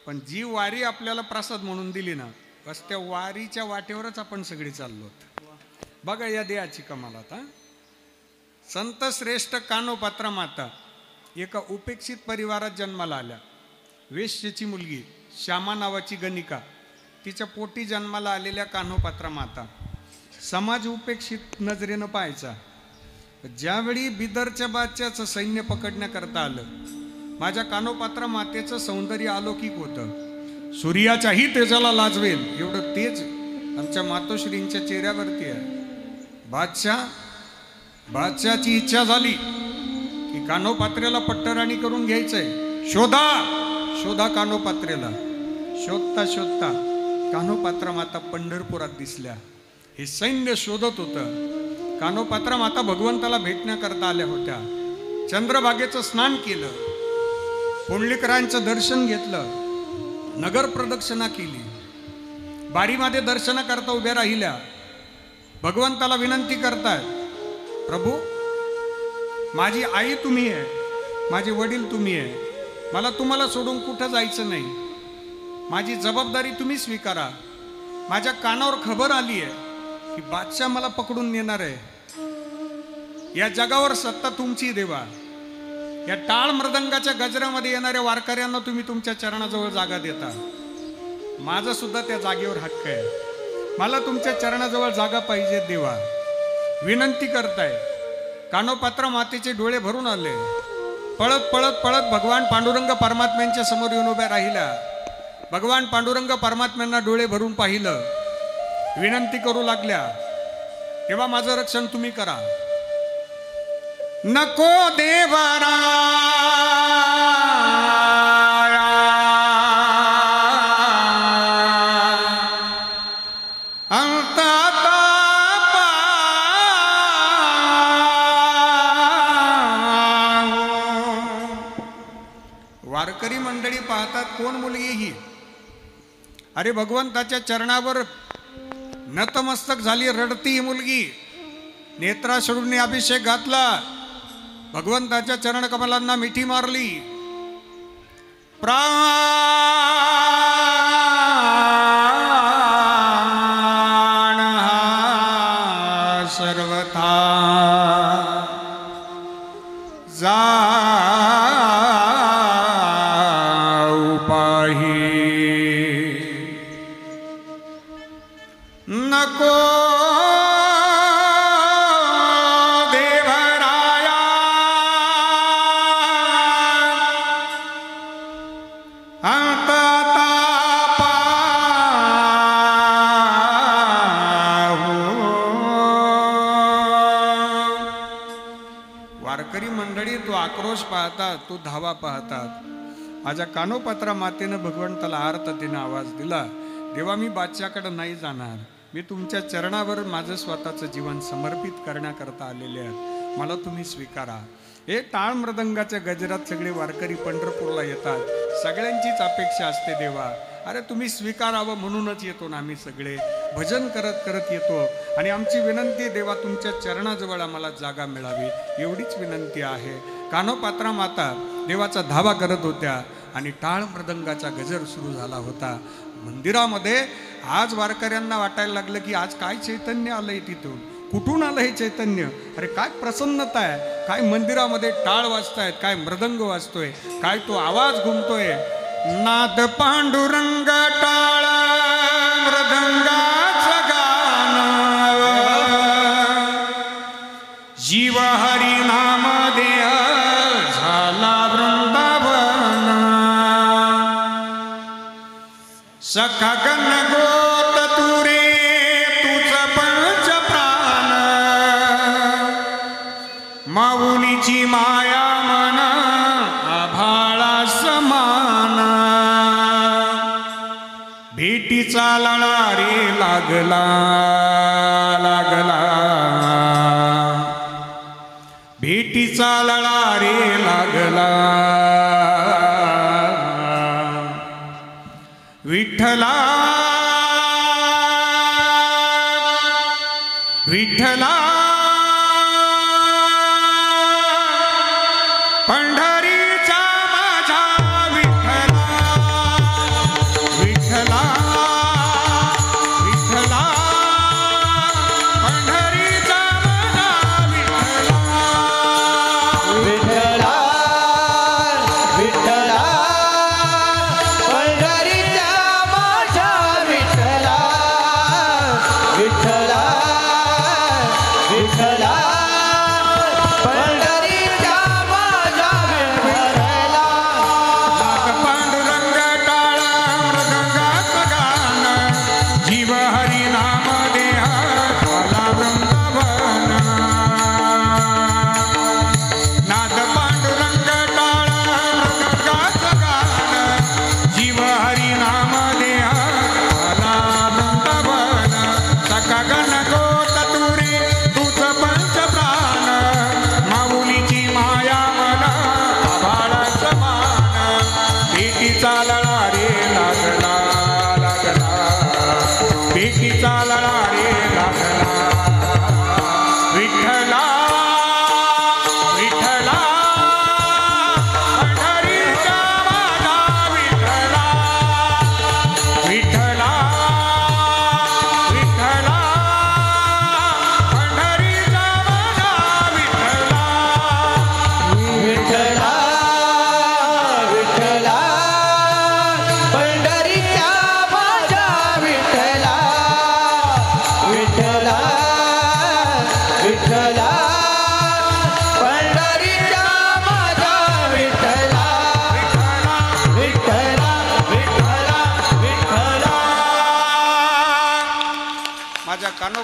पण जी वारी आपल्याला प्रसाद म्हणून दिली ना, बस त्या वारीच्या वाटेवरच आपण सगळे चाललो. बघा या देहाची कमाल. आता संत श्रेष्ठ कानोपात्रा माता एका उपेक्षित परिवारात जन्माला आल्या. वेश्येची मुलगी श्यामा नावाची गणिका, तिच्या पोटी जन्माला आलेल्या कान्होपात्रा माता. समाज उपेक्षित नजरेनं पाहायचा. ज्यावेळी बिदरच्या बादशाहचं सैन्य पकडण्याकरता आलं, माझ्या कान्होपात्रा मातेचं सौंदर्य अलौकिक होतं. सूर्याच्याही तेजाला लाजवेल एवढं तेज आमच्या मातोश्रींच्या चेहऱ्यावरती आहे. बादशाहची इच्छा झाली की कान्होपात्रेला पट्टराणी करून घ्यायचंय. शोधा कान्होपात्रेला. शोधता शोधता कान्होपात्रा माता पंढरपुरात दिसल्या. हे सैन्य शोधत होतं. कान्होपात्रा माता भगवंताला भेटण्याकरता आल्या होत्या. चंद्रभागेचं स्नान केलं, पुंडलिकरांचं दर्शन घेतलं, नगर प्रदक्षिणा केली, बारीमध्ये दर्शन करता उभ्या राहिल्या. भगवंताला विनंती करतायत, प्रभू माझी आई तुम्ही आहे, माझे वडील तुम्ही आहे, मला तुम्हाला सोडून कुठं जायचं नाही, माझी जबाबदारी तुम्ही स्वीकारा. माझ्या कानावर खबर आली आहे की बादशाह मला पकडून नेणार आहे. या जगावर सत्ता तुमची देवा. या टाळ मृदंगाच्या गजरामध्ये येणाऱ्या वारकऱ्यांना तुम्ही तुमच्या चरणाजवळ जागा देता. माझा सुद्धा त्या जागेवर हक्क आहे. मला तुमच्या चरणाजवळ जागा पाहिजे देवा. विनंती करताय. कान्होपात्रा मातेचे डोळे भरून आले. पळत पळत पळत भगवान पांडुरंग परमात्म्यांच्या समोर येऊन उभ्या राहिल्या. भगवान पांडुरंग परमात्म्यांना डोळे भरून पाहिलं, विनंती करू लागल्या, तेव्हा माझं रक्षण तुम्ही करा. नको देवरा वारकरी मंडळी पाहतात, कोण मुलगी ही? अरे भगवंताच्या चरणावर नतमस्तक झाली, रडती ही मुलगी. नेत्राश्रूंनी अभिषेक घातला, भगवंताच्या चरण कमलांना मिठी मारली. प्राण हा सर्वथा जाऊ पाही, नको देवराया अंत वारकरी मंडळी तो आक्रोश पाहतात, तो धावा पाहतात. माझ्या कानोपात्रा मातेनं भगवंताला आर्ततेनं आवाज दिला, देवा मी बादशाकडे नाही जाणार, मी तुमच्या चरणावर माझं स्वतःचं जीवन समर्पित करण्याकरता आलेले आहेत, मला तुम्ही स्वीकारा. हे टाळ मृदंगाच्या गजरात सगळे वारकरी पंढरपूरला येतात, सगळ्यांचीच अपेक्षा असते देवा, अरे तुम्ही स्वीकारावं म्हणूनच येतो ना आम्ही सगळे, भजन करत करत येतो. आणि आमची विनंती देवा, तुमच्या चरणाजवळ आम्हाला जागा मिळावी, एवढीच विनंती आहे. कानोपात्रा माता देवाचा धावा करत होत्या आणि टाळ मृदंगाचा गजर सुरू झाला होता मंदिरामध्ये. आज वारकऱ्यांना वाटायला लागलं की आज काय चैतन्य आलंय, तिथून कुठून आलं हे चैतन्य, अरे काय प्रसन्नता आहे, काय मंदिरामध्ये टाळ वाजतायत, काय मृदंग वाजतोय, काय तो आवाज घुमतोय. नाद पांडुरंग टाळ मृदंगाचं गाणं, जीव हरी नाम देह झाला वृंदावन. सखा गण गोत तुरे तुझ पंच प्राण, माऊलीची माया मन आभाळा समान. भेटीचा लळा रे लागला लागला, भेटीचा लळा रे लागला. विठ्ठला विठ्ठला पंढरीचा माझा विठ्ठला, विठ्ठला विठ्ठला पंढरीचा माझा विठ्ठला. विठ्ठला विठ्ठला पंढरीचा माझा विठ्ठला, विठ्ठला विठ्ठला पंढरीचा माझा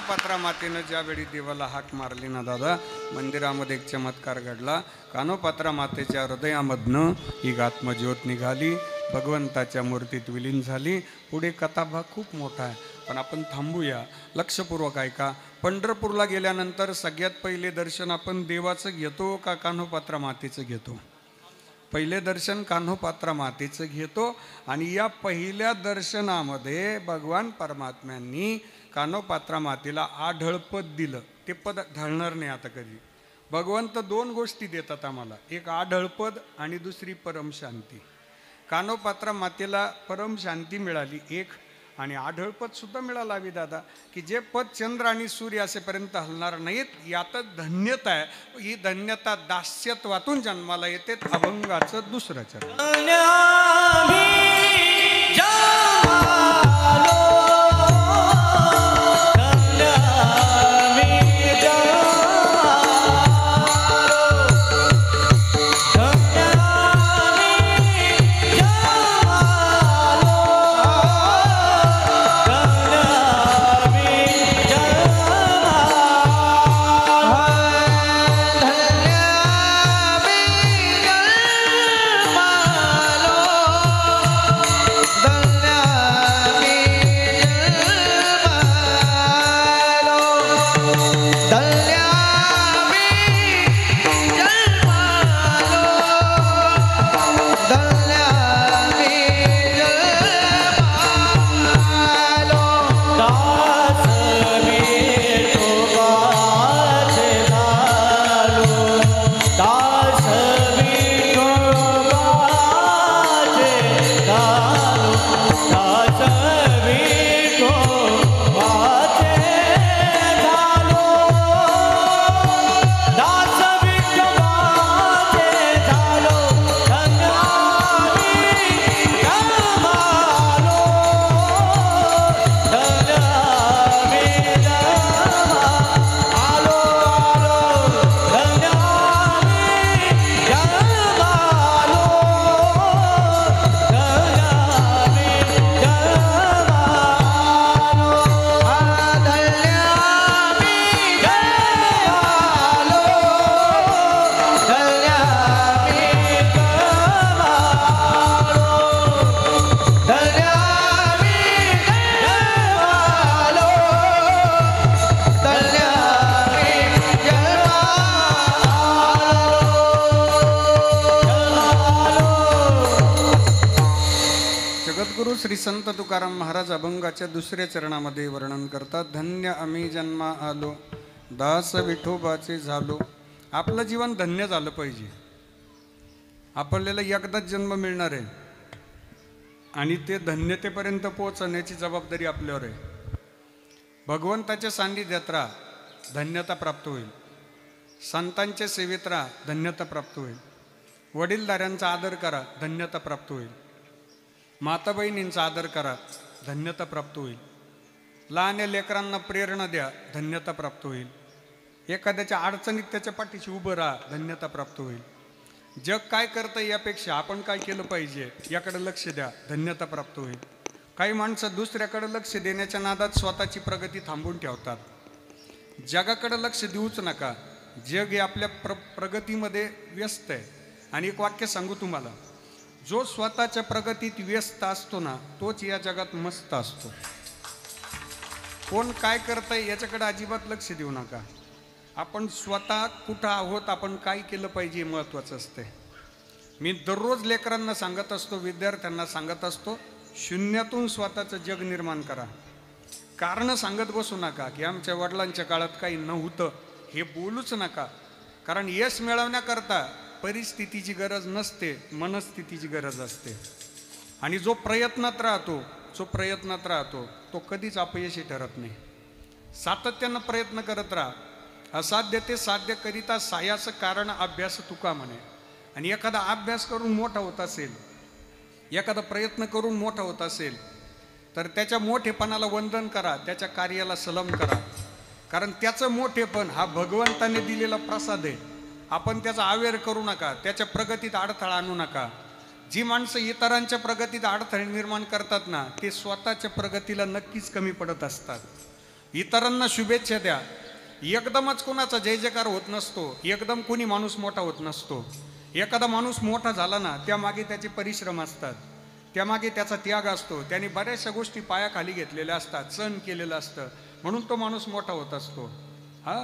कान्होपात्रा मातेनं ज्यावेळी देवाला हाक मारली ना दादा, मंदिरामध्ये एक चमत्कार घडला. कान्होपात्रा मातेच्या हृदयामधनं ही आत्मज्योत निघाली, भगवंताच्या मूर्तीत विलीन झाली. पुढे कथाभाग खूप मोठा आहे, पण आपण थांबूया. लक्षपूर्वक ऐका. पंढरपूरला गेल्यानंतर सगळ्यात पहिले दर्शन आपण देवाचं घेतो का कान्होपात्रा मातेचं घेतो? पहिले दर्शन कान्होपात्रा मातेचं घेतो. आणि या पहिल्या दर्शनामध्ये भगवान परमात्म्यांनी कान्होपात्रा मातेला आढळपद दिलं. ते पद ढळणार नाही आता कधी. भगवंत दोन गोष्टी देतात आम्हाला, एक आढळपद आणि दुसरी परमशांती. कान्होपात्रा मातेला परमशांती मिळाली एक, आणि आढळपद सुद्धा मिळाला हवी दादा, की जे पद चंद्र आणि सूर्य असेपर्यंत हलणार नाहीत. यातच धन्यता आहे. ही धन्यता दास्यत्वातून जन्माला येते. अभंगाचं दुसरं चरण. श्री संत तुकाराम महाराज अभंगाच्या दुसऱ्या चरणामध्ये वर्णन करतात. धन्य आम्ही जन्मा आलो, दास विठोबाचे झालो. आपलं जीवन धन्य झालं पाहिजे. आपल्याला एकदाच जन्म मिळणार आहे आणि ते धन्यतेपर्यंत पोहोचण्याची जबाबदारी आपल्यावर आहे. भगवंताच्या सान्निध्यात राहा, धन्यता प्राप्त होईल. संतांच्या सेवेत राहा, धन्यता प्राप्त होईल. वडीलधाऱ्यांचा आदर करा, धन्यता प्राप्त होईल. माता बहिणींचा आदर करा, धन्यता प्राप्त होईल. लहान लेकरांना प्रेरणा द्या, धन्यता प्राप्त होईल. एखाद्याच्या अडचणीत त्याच्या पाठीशी उभं राहा, धन्यता प्राप्त होईल. जग काय करतं यापेक्षा आपण काय केलं पाहिजे याकडे लक्ष द्या, धन्यता प्राप्त होईल. काही माणसं दुसऱ्याकडे लक्ष देण्याच्या नादात स्वतःची प्रगती थांबवून ठेवतात. जगाकडे लक्ष देऊच नका. जग हे आपल्या प्रगतीमध्ये व्यस्त आहे. आणि एक वाक्य सांगू तुम्हाला, जो स्वतःच्या प्रगतीत व्यस्त असतो ना, तोच या जगात मस्त असतो. कोण काय करतंय याच्याकडे अजिबात लक्ष देऊ नका. आपण स्वतः कुठं आहोत, आपण काय केलं पाहिजे महत्त्वाचं असते. मी दररोज लेकरांना सांगत असतो, विद्यार्थ्यांना सांगत असतो, शून्यातून स्वतःचं जग निर्माण करा. कारण सांगत बसू नका की आमच्या वडिलांच्या काळात काही नव्हतं, हे बोलूच नका. कारण यश मिळवण्याकरता परिस्थितीची गरज नसते, मनस्थितीची गरज असते. आणि जो प्रयत्नात राहतो तो कधीच अपयशी ठरत नाही. सातत्यानं प्रयत्न करत राहा. असाध्य ते साध्य करिता सायास कारण अभ्यास तुका म्हणे. आणि एखादा अभ्यास करून मोठा होत असेल, एखादा प्रयत्न करून मोठा होत असेल, तर त्याच्या मोठेपणाला वंदन करा, त्याच्या कार्याला सलाम करा. कारण त्याचं मोठेपण हा भगवंताने दिलेला प्रसाद आहे. आपण त्याचा आवेर करू नका, त्याच्या प्रगतीत अडथळा आणू नका. जी माणसं इतरांच्या प्रगतीत अडथळे निर्माण करतात ना, ते स्वतःच्या प्रगतीला नक्कीच कमी पडत असतात. इतरांना शुभेच्छा द्या. एकदमच कोणाचा जय जयकार होत नसतो, एकदम कोणी माणूस मोठा होत नसतो. एखादा माणूस मोठा झाला ना, त्यामागे त्याचे परिश्रम असतात, त्यामागे त्याचा त्याग असतो, त्याने बऱ्याचशा गोष्टी पायाखाली घेतलेल्या असतात, सण केलेलं असतं, म्हणून तो माणूस मोठा होत असतो. हा,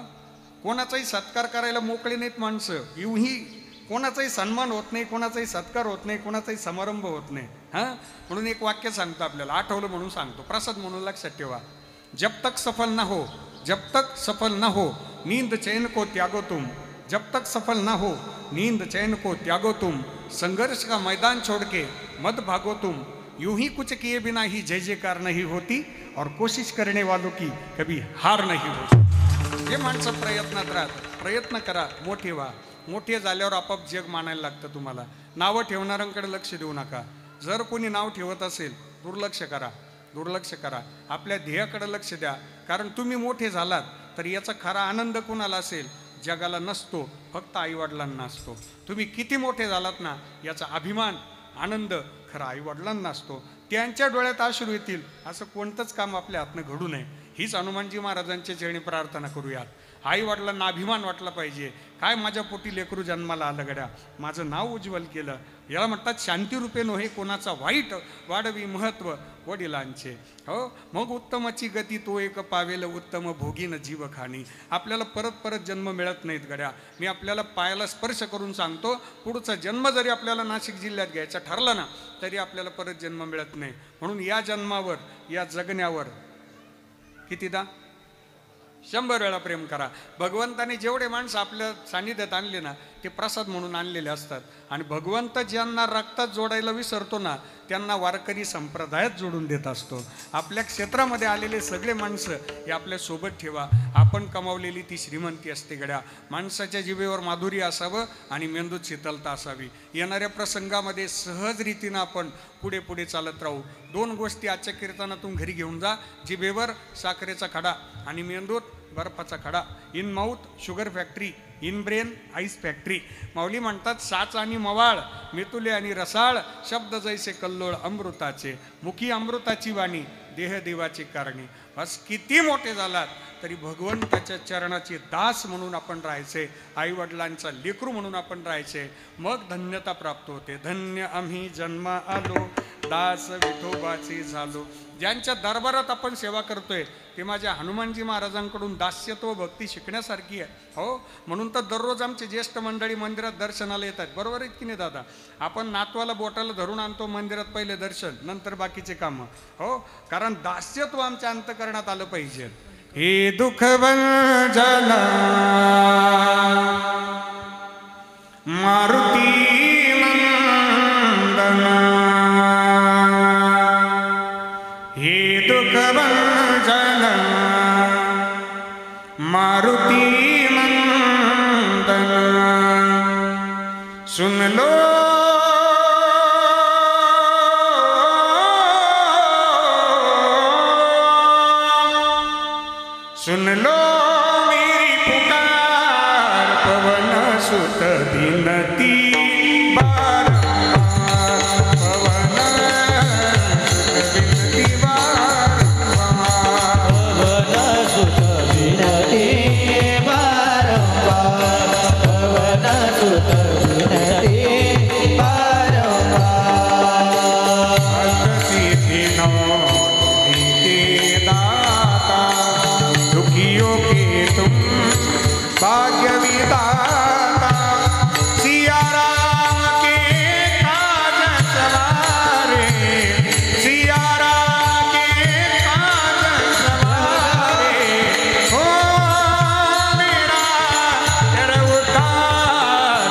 कोणाचाही सत्कार करायला मोकळे नाहीत माणसं. येऊही कोणाचाही सन्मान होत नाही, कोणाचाही सत्कार होत नाही, कोणाचाही समारंभ होत नाही. हां, म्हणून एक वाक्य सांगतो, आपल्याला आठवलं म्हणून सांगतो, प्रसाद म्हणून लक्षात ठेवा. जब तक सफल ना हो, जब तक सफल ना हो, नींद चैन को त्यागो तुम. जब तक सफल ना हो, नींद चैन को त्यागो तुम. संघर्ष का मैदान छोड़ के मत भागो तुम. यूं ही कुछ किए बिना ही जय जयकार नहीं होती, और कोशिश करने वालों की कभी हार नहीं होती. जे माणसं प्रयत्नात राहतात, प्रयत्न करा, मोठे व्हा. मोठे झाल्यावर आपोआप जग मानायला लागतं तुम्हाला. नावं ठेवणाऱ्यांकडे लक्ष देऊ नका. जर कोणी नाव ठेवत असेल, दुर्लक्ष करा, दुर्लक्ष करा. आपल्या ध्येयाकडे लक्ष द्या. कारण तुम्ही मोठे झालात तर याचा खरा आनंद कोणाला असेल? जगाला नसतो, फक्त आईवडिलांना असतो. तुम्ही किती मोठे झालात ना, याचा अभिमान, आनंद खरा आईवडिलांना असतो. त्यांच्या डोळ्यात अश्रू येतील असं कोणतंच काम आपल्या हातनं घडू नये, हीच हनुमानजी महाराजांच्या चरणी प्रार्थना करूयात. आई वडिलांना अभिमान वाटला पाहिजे. काय माझ्या पोटी लेकरू जन्माला आलं गड्या, माझं नाव उज्ज्वल केलं. याला म्हणतात शांतिरूपे नोहे कोणाचा वाईट, वाढवी महत्व वडिलांचे. हो, मग उत्तमाची गती तो एक पावेल, उत्तम भोगीन जीवखानी. आपल्याला परत परत जन्म मिळत नाहीत गड्या. मी आपल्याला पायाला स्पर्श करून सांगतो, पुढचा जन्म जरी आपल्याला नाशिक जिल्ह्यात घ्यायचा ठरला ना, तरी आपल्याला परत जन्म मिळत नाही. म्हणून या जन्मावर, या जगण्यावर कितीदा 100 वेळा प्रेम करा. भगवंताने जेवढे माणसं आपल्या सान्निध्यात आणले ना, ते प्रसाद म्हणून आणलेले असतात. आणि भगवंत ज्यांना रक्तात जोडायला विसरतो ना, त्यांना वारकरी संप्रदायात जोडून देत असतो. आपल्या क्षेत्रामध्ये आलेले सगळे माणसं हे आपल्या सोबत ठेवा. आपण कमावलेली ती श्रीमंती असते गड्या. माणसाच्या जिभेवर माधुर्य असावं आणि मेंदूत शीतलता असावी. येणाऱ्या प्रसंगामध्ये सहज रीतीनं आपण पुढे पुढे चालत राहू. 2 गोष्टी आजच्या कीर्तनातून घरी घेऊन जा. जिभेवर साखरेचा खडा आणि मेंदूत बर्फाचा खडा. In mouth sugar factory, in brain ice factory. Mauli म्हणतात, साच आणि मवाळ, मितुले आणि रसाळ, शब्द जैसे कल्लोळ अमृताचे. मुखी अमृताची वाणी, देह देवाची कारणी. बस किती मोठे झालात तरी भगवंताच्या चरणाचे दास म्हणून आपण राहायचे, आई वडिलांचा लेकरू म्हणून आपण राहायचे. मग धन्यता प्राप्त होते. धन्य आम्ही जन्मा आलो, दास विठोबाचे झालो. ज्यांच्या दरबारात आपण सेवा करतोय ते माझ्या हनुमानजी महाराजांकडून दास्यत्व भक्ती शिकण्यासारखी आहे. हो, म्हणून तर दररोज आमचे ज्येष्ठ मंडळी मंदिरात दर्शनाला येतात. बरोबर आहेत की नाही दादा? आपण नातवाला बोटाला धरून आणतो मंदिरात, पहिले दर्शन, नंतर बाकीचे कामं. हो, कारण दास्यत्व आमच्या अंतकरणात आलं पाहिजे. हे दुःख भंजना मारुती नंदना, हे दुःख भंजना मारुती नंदना, सुन लो सुन लो मेरी पुकार, पवन सुत विनती बारंबार, पवन सुत विनती बारंबार, पवन सुत विनती बारंबार, पवन सुत विनती बारंबार. अष्टसिद्धि नौ दीते दाता, दुखियों के तुम भाग्य विधाता, सिया राम के काज सवारे, सिया राम के काज सवारे, हो मेरा कर उतार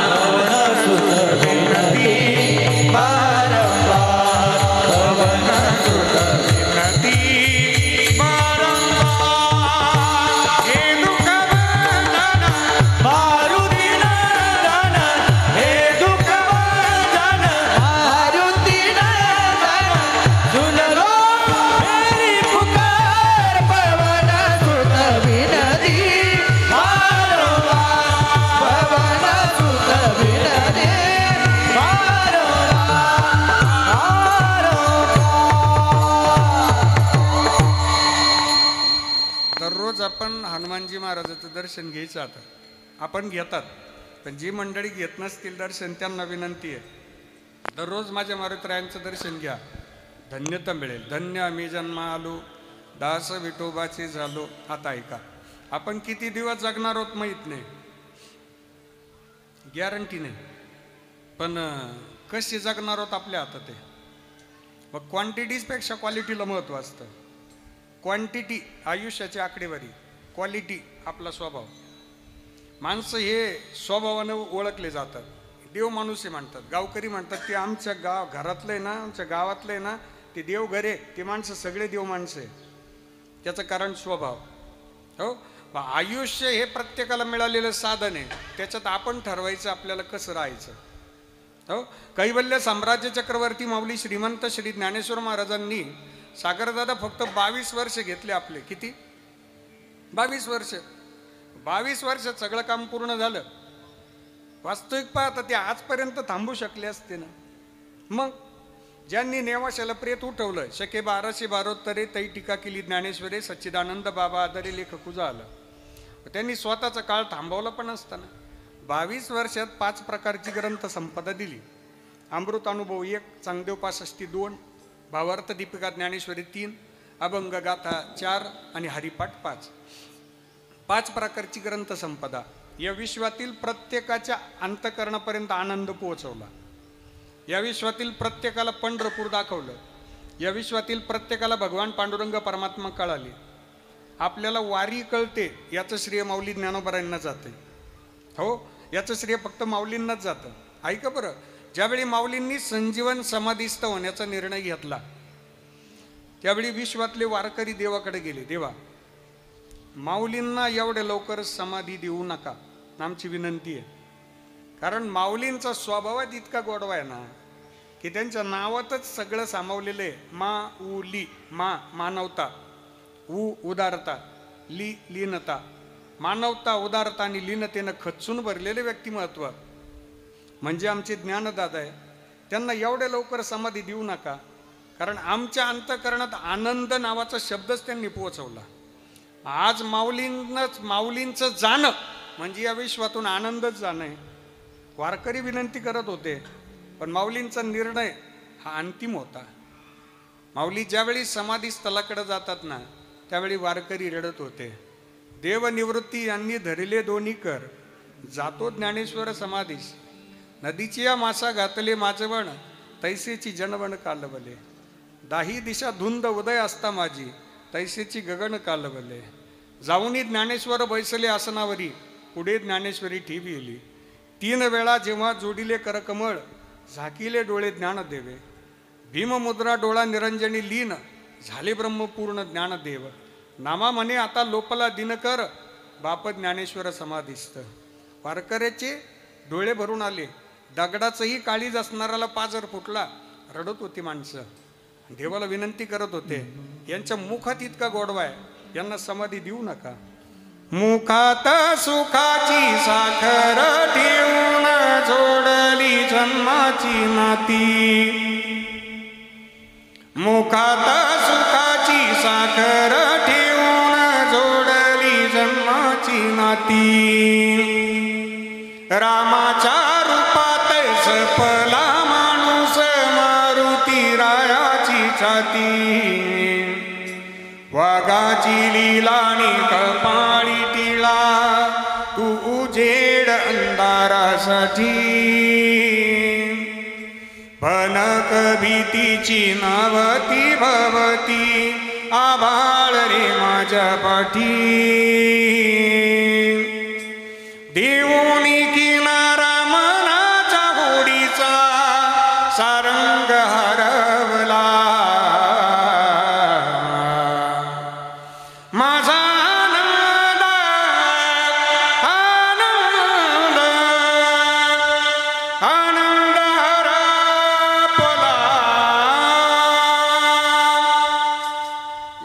माणसाचं दर्शन घ्यायचं आता. आपण घेतात, पण जी मंडळी घेत नसतील दर्शन त्यांना विनंती आहे, दररोज माझ्या मारुतीरायांचं दर्शन घ्या, धन्यता मिळेल. धन्य आम्ही जन्मा आलो, दास विठोबाचे झालो. आता ऐका, आपण किती दिवस जगणार आहोत माहीत नाही, गॅरंटी नाही, पण कसे जगणार आहोत आपल्या हातात आहे. मग क्वांटिटीजपेक्षा क्वालिटीला महत्त्व असतं. क्वांटिटी आयुष्याची आकडेवारी, क्वालिटी आपला स्वभाव. माणसं हे स्वभावानं ओळखले जातात. देव माणूस आहे म्हणतात, गावकरी म्हणतात ते आमच्या घरातलं आहे ना, आमच्या गावातलं आहे ना, ते देव घरे, ते माणसं सगळे देव माणसं आहे. त्याचं कारण स्वभाव. हो, आयुष्य हे प्रत्येकाला मिळालेलं साधन आहे, त्याच्यात आपण ठरवायचं आपल्याला कसं राहायचं. हो, कैवल्य साम्राज्य चक्रवर्ती माऊली श्रीमंत श्री ज्ञानेश्वर महाराजांनी सागरदादा फक्त 22 वर्ष घेतले आपले. किती? 22 वर्ष. 22 वर्षात सगळं काम पूर्ण झालं. वास्तविक पाहता ते आजपर्यंत थांबू शकले असते ना. मग ज्यांनी नेवाशाला प्रेत उठवलं, शके 1272 तै टीका केली ज्ञानेश्वरे, सच्चिदानंद बाबा आदरे लेख कुजा आलं, त्यांनी स्वतःचा काळ थांबवला पण असताना 22 वर्षात 5 प्रकारची ग्रंथ संपदा दिली. अमृत अनुभव 1, चांगदेव 65 2, भावार्थ दीपिका ज्ञानेश्वरी 3, अभंग गाथा 4 आणि हरिपाठ 5. 5 प्रकारची ग्रंथ संपदा या विश्वातील प्रत्येकाच्या अंतकरणापर्यंत आनंद पोहोचवला. या विश्वातील प्रत्येकाला पंढरपूर दाखवलं. या विश्वातील प्रत्येकाला भगवान पांडुरंग परमात्मा कळाले. आपल्याला वारी कळते याचं श्रेय माऊली ज्ञानोबारांना जाते. हो, याचं श्रेय फक्त माऊलींनाच जातं. ऐका बरं, ज्यावेळी माऊलींनी संजीवन समाधीस्थ होण्याचा निर्णय घेतला त्यावेळी विश्वातले वारकरी देवाकडे गेले, देवा माऊलींना एवढ्या लवकर समाधी देऊ नका, आमची विनंती आहे. कारण माऊलींचा स्वभावात इतका गोडवा आहे ना की त्यांच्या नावातच सगळं सामावलेलं आहे. मा उ ली, मा मानवता, उ उदारता, ली लीनता. मानवता, उदारता आणि लीनतेनं खचून भरलेले व्यक्तिमत्व म्हणजे आमचे ज्ञानदादा आहे. त्यांना एवढ्या लवकर समाधी देऊ नका, कारण आमच्या अंतकरणात आनंद नावाचा शब्दच त्यांनी पोहोचवला. आज माऊलींचं जाणं म्हणजे या विश्वातून आनंदच जाणं आहे. वारकरी विनंती करत होते, पण माऊलींचा निर्णय हा अंतिम होता. माऊली ज्यावेळी समाधी स्थलाकडे जातात ना, त्यावेळी वारकरी रडत होते. देवनिवृत्ती यांनी धरिले दोन्ही कर, जातो ज्ञानेश्वर समाधीस. नदीची या मासा घातले माझवण, तैसेची जनवण कालवले. दाही दिशा धुंद उदय असता माझी, तैसेची गगन कालवले. जाऊनी ज्ञानेश्वर बैसले आसनावरी, पुढे ज्ञानेश्वरी ठेविली. 3 वेळा जेव्हा जोडिले करकमळ, झाकिले डोळे ज्ञान देवे. भीममुद्रा डोळा निरंजनी लीन, झाले ब्रह्मपूर्ण ज्ञानदेव. नामा म्हणे आता लोपला दिनकर, बाप ज्ञानेश्वर समाधिस्थ. वारकऱ्याचे डोळे भरून आले. दगडाचंही काळीज असणाऱ्याला पाजर फुटला. रडत होती माणसं, देवाला विनंती करत होते. यांच्या मुखात इतका गोडवा आहे, यांना समाधी देऊ नका. मुखात सुखाची साखर ठेवून जोडली जन्माची नाती. मुखात सुखाची साखर ठेवून जोडली जन्माची नाती. रामाच्या रूपात सपला माणूस मारुती रायाची छाती. वाघाची लीलानी कपाळी टिळा, तू उजेड अंधारासाठी. भनक भीतीची नावती भवती, आभाळ रे माझ्या पाठी. देवोनी किनारा मनाच्या होडीचा, सारंग हरवला. माझा आनंद आनंद आनंद हरपला.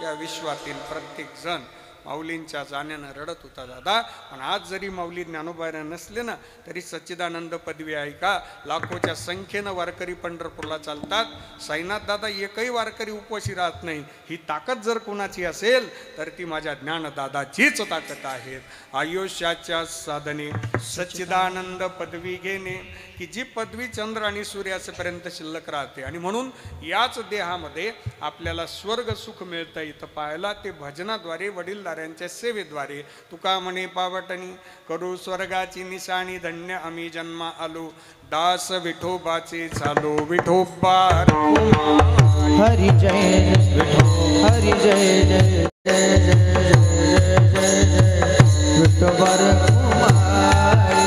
या विश्वातील प्रत्येक जण माऊलींच्या जाण्यानं रडत होता दादा. पण आज जरी माऊली ज्ञानोबाऱ्या नसले ना तरी सच्चिदानंद पदवी आहे का, लाखोच्या संख्येनं वारकरी पंढरपूरला चालतात. साईनाथ दादा एकही वारकरी उपवाशी राहत नाही. ही ताकद जर कोणाची असेल तर ती माझ्या ज्ञानदादाचीच ताकद आहे. आयुष्याच्या साधने सच्चिदानंद पदवी घेणे, की जी पदवी चंद्र आणि सूर्यापर्यंत शिल्लक राहते. आणि म्हणून याच देहामध्ये आपल्याला स्वर्ग सुख मिळतं इथं पाहायला ते भजनाद्वारे, वडीलधाऱ्यांच्या सेवेद्वारे. तुका म्हणे पावटणी करू स्वर्गाची निशाणी, धन्य आम्ही जन्मा आलो, दास विठोबाचे झालो विठोबा. हरी जय विठो, हरी जय जय जय जय जय जय विठोबा रखुमाई.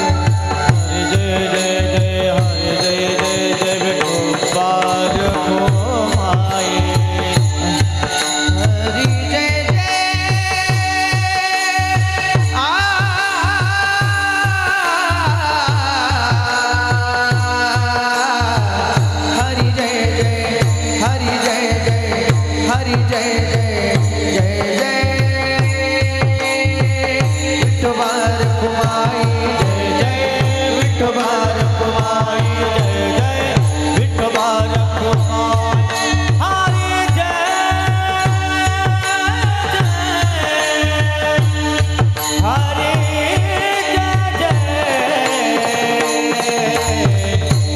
हरी जय जय जय, हरी जय जय जय विठोबा रखुमाई. हरी जय जय हरी जय जय, हरी जय जय, हरी जय जय जय जय विठोबा रखुमाई. जय जय विठोबा रखुमाई, जय जय विठोबा रखुमाई. हरी जय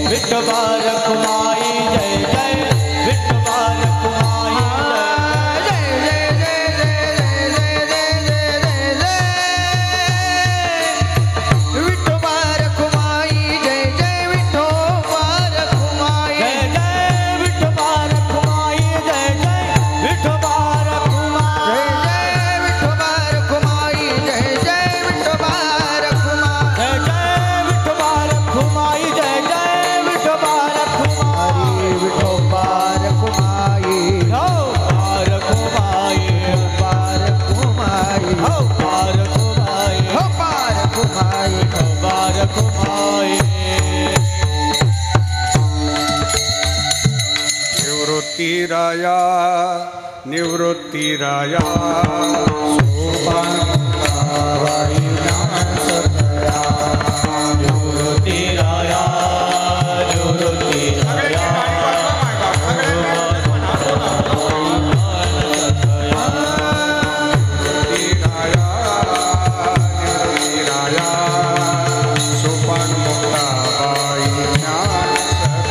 विठोबा रखुमाई. जय जय विठोबा रखुमाई. जय जय जय जय जय जय जय जय विठोबा रखुमाई. जय जय विठोबा रखुमाई. जय जय विठोबा रखुमाई. जय जय विठोबा रखुमाई. जय जय विठोबा रखुमाई. जय जय विठोबा रखुमाई. जय जय विठोबा रखुमाई. जय जय विठोबा रखुमाई. हरी विठोबा रखुमाई. हो पार रखुमाई, पार रखुमाई, हो पार रखुमाई, हो पार रखुमाई, हो पार रखुमाई. निवृत्ती राया, निवृत्ती राया, सोपान मुक्ताबाई ज्ञान सखया. निवृत्ती राया, निवृत्ती राया, निवृत्ती राया, निवृत्ती राया, सोपान मुक्ताबाई ज्ञान सखया.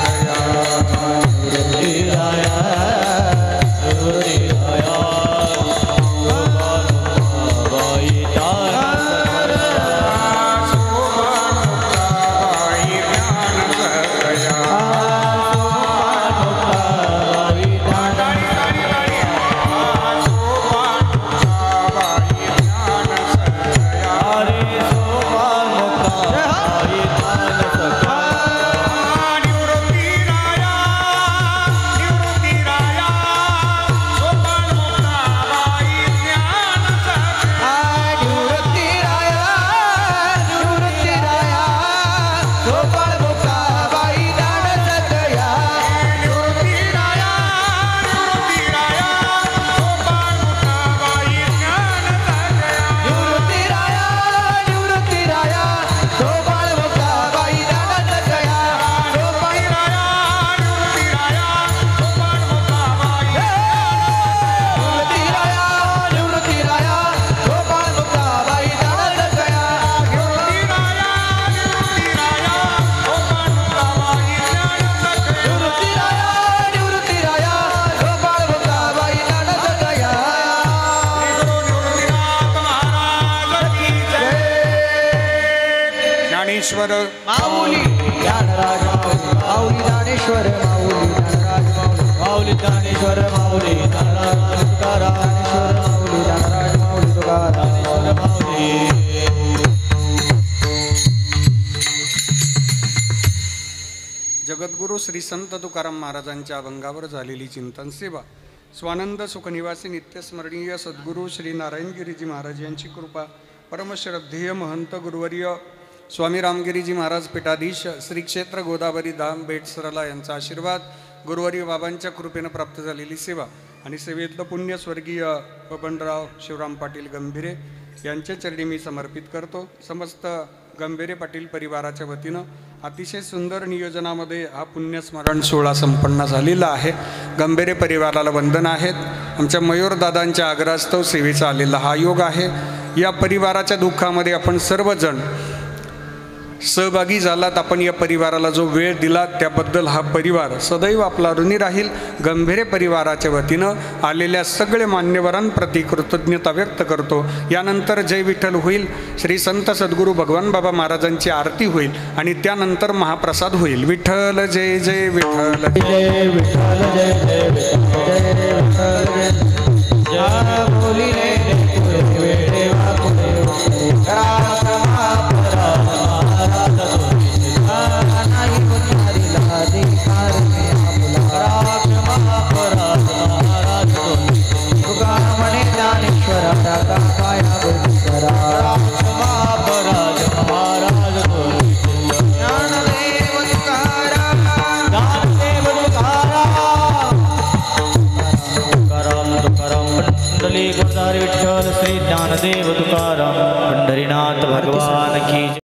निवृत्ती राया, निवृत्ती राया, बाई ज्ञान ज्ञानेश्वर माऊली ज्ञानराज माऊली ज्ञानेश्वर माऊली ज्ञानराज माऊली ज्ञानेश्वर माऊली ज्ञानराज तुकाराम ज्ञानेश्वर माऊली ज्ञानराज माऊली तुकाराम ज्ञानेश्वर माऊली. जगद्गुरु श्री संत तुकाराम महाराजांच्या अभंगावर झालेली चिंतन सेवा. स्वानंद सुखनिवासी नित्यस्मरणीय सद्गुरू श्री नारायणगिरीजी महाराज यांची कृपा. परमश्रद्धेय महंत गुरुवर्य स्वामी रामगिरीजी महाराज पीठाधीश श्री क्षेत्र गोदावरी धाम बेटसरला यांचा आशीर्वाद. गुरुवर्य बाबांच्या कृपेनं प्राप्त झालेली सेवा. आणि सेवेतलं पुण्य स्वर्गीय बबनराव शिवराम पाटील गंभीरे यांच्या चरणी मी समर्पित करतो. समस्त गंभीरे पाटील परिवाराच्या वतीनं अतिशय सुंदर नियोजनामध्ये हा पुण्यस्मरण सोहळा संपन्न झालेला आहे. गंभीरे परिवाराला वंदन आहेत. आमच्या मयूरदादांच्या आग्रहास्तव सेवेचा आलेला हा योग आहे. या परिवाराच्या दुःखामध्ये आपण सर्वजण सहभागी झालात. आपण या परिवाराला जो वेळ दिलात त्याबद्दल हा परिवार सदैव आपला ऋणी राहील. गंभीरे परिवाराच्या वतीनं आलेल्या सगळे मान्यवरांप्रती कृतज्ञता व्यक्त करतो. यानंतर जय विठ्ठल होईल. श्री संत सद्गुरू भगवान बाबा महाराजांची आरती होईल आणि त्यानंतर महाप्रसाद होईल. विठ्ठल जय जय विठ्ठल जय विठ्ठल जय जय विठ्ठल जय विठ्ठल जय जय बोली रे वेडे वाकुळे नाही उचारिला अधिकार मे आपुला महाराज महाराज तुका म्हणे ज्ञानेश्वर टाका पाया बुद्धरा महाराज महाराज ज्ञानदेव तुकाराम ज्ञानदेव तुकाराम तुकाराम तुकाराम पंढरी गुरुदारी विठ्ठल श्री ज्ञानदेव तुकाराम पंढरीनाथ भगवान की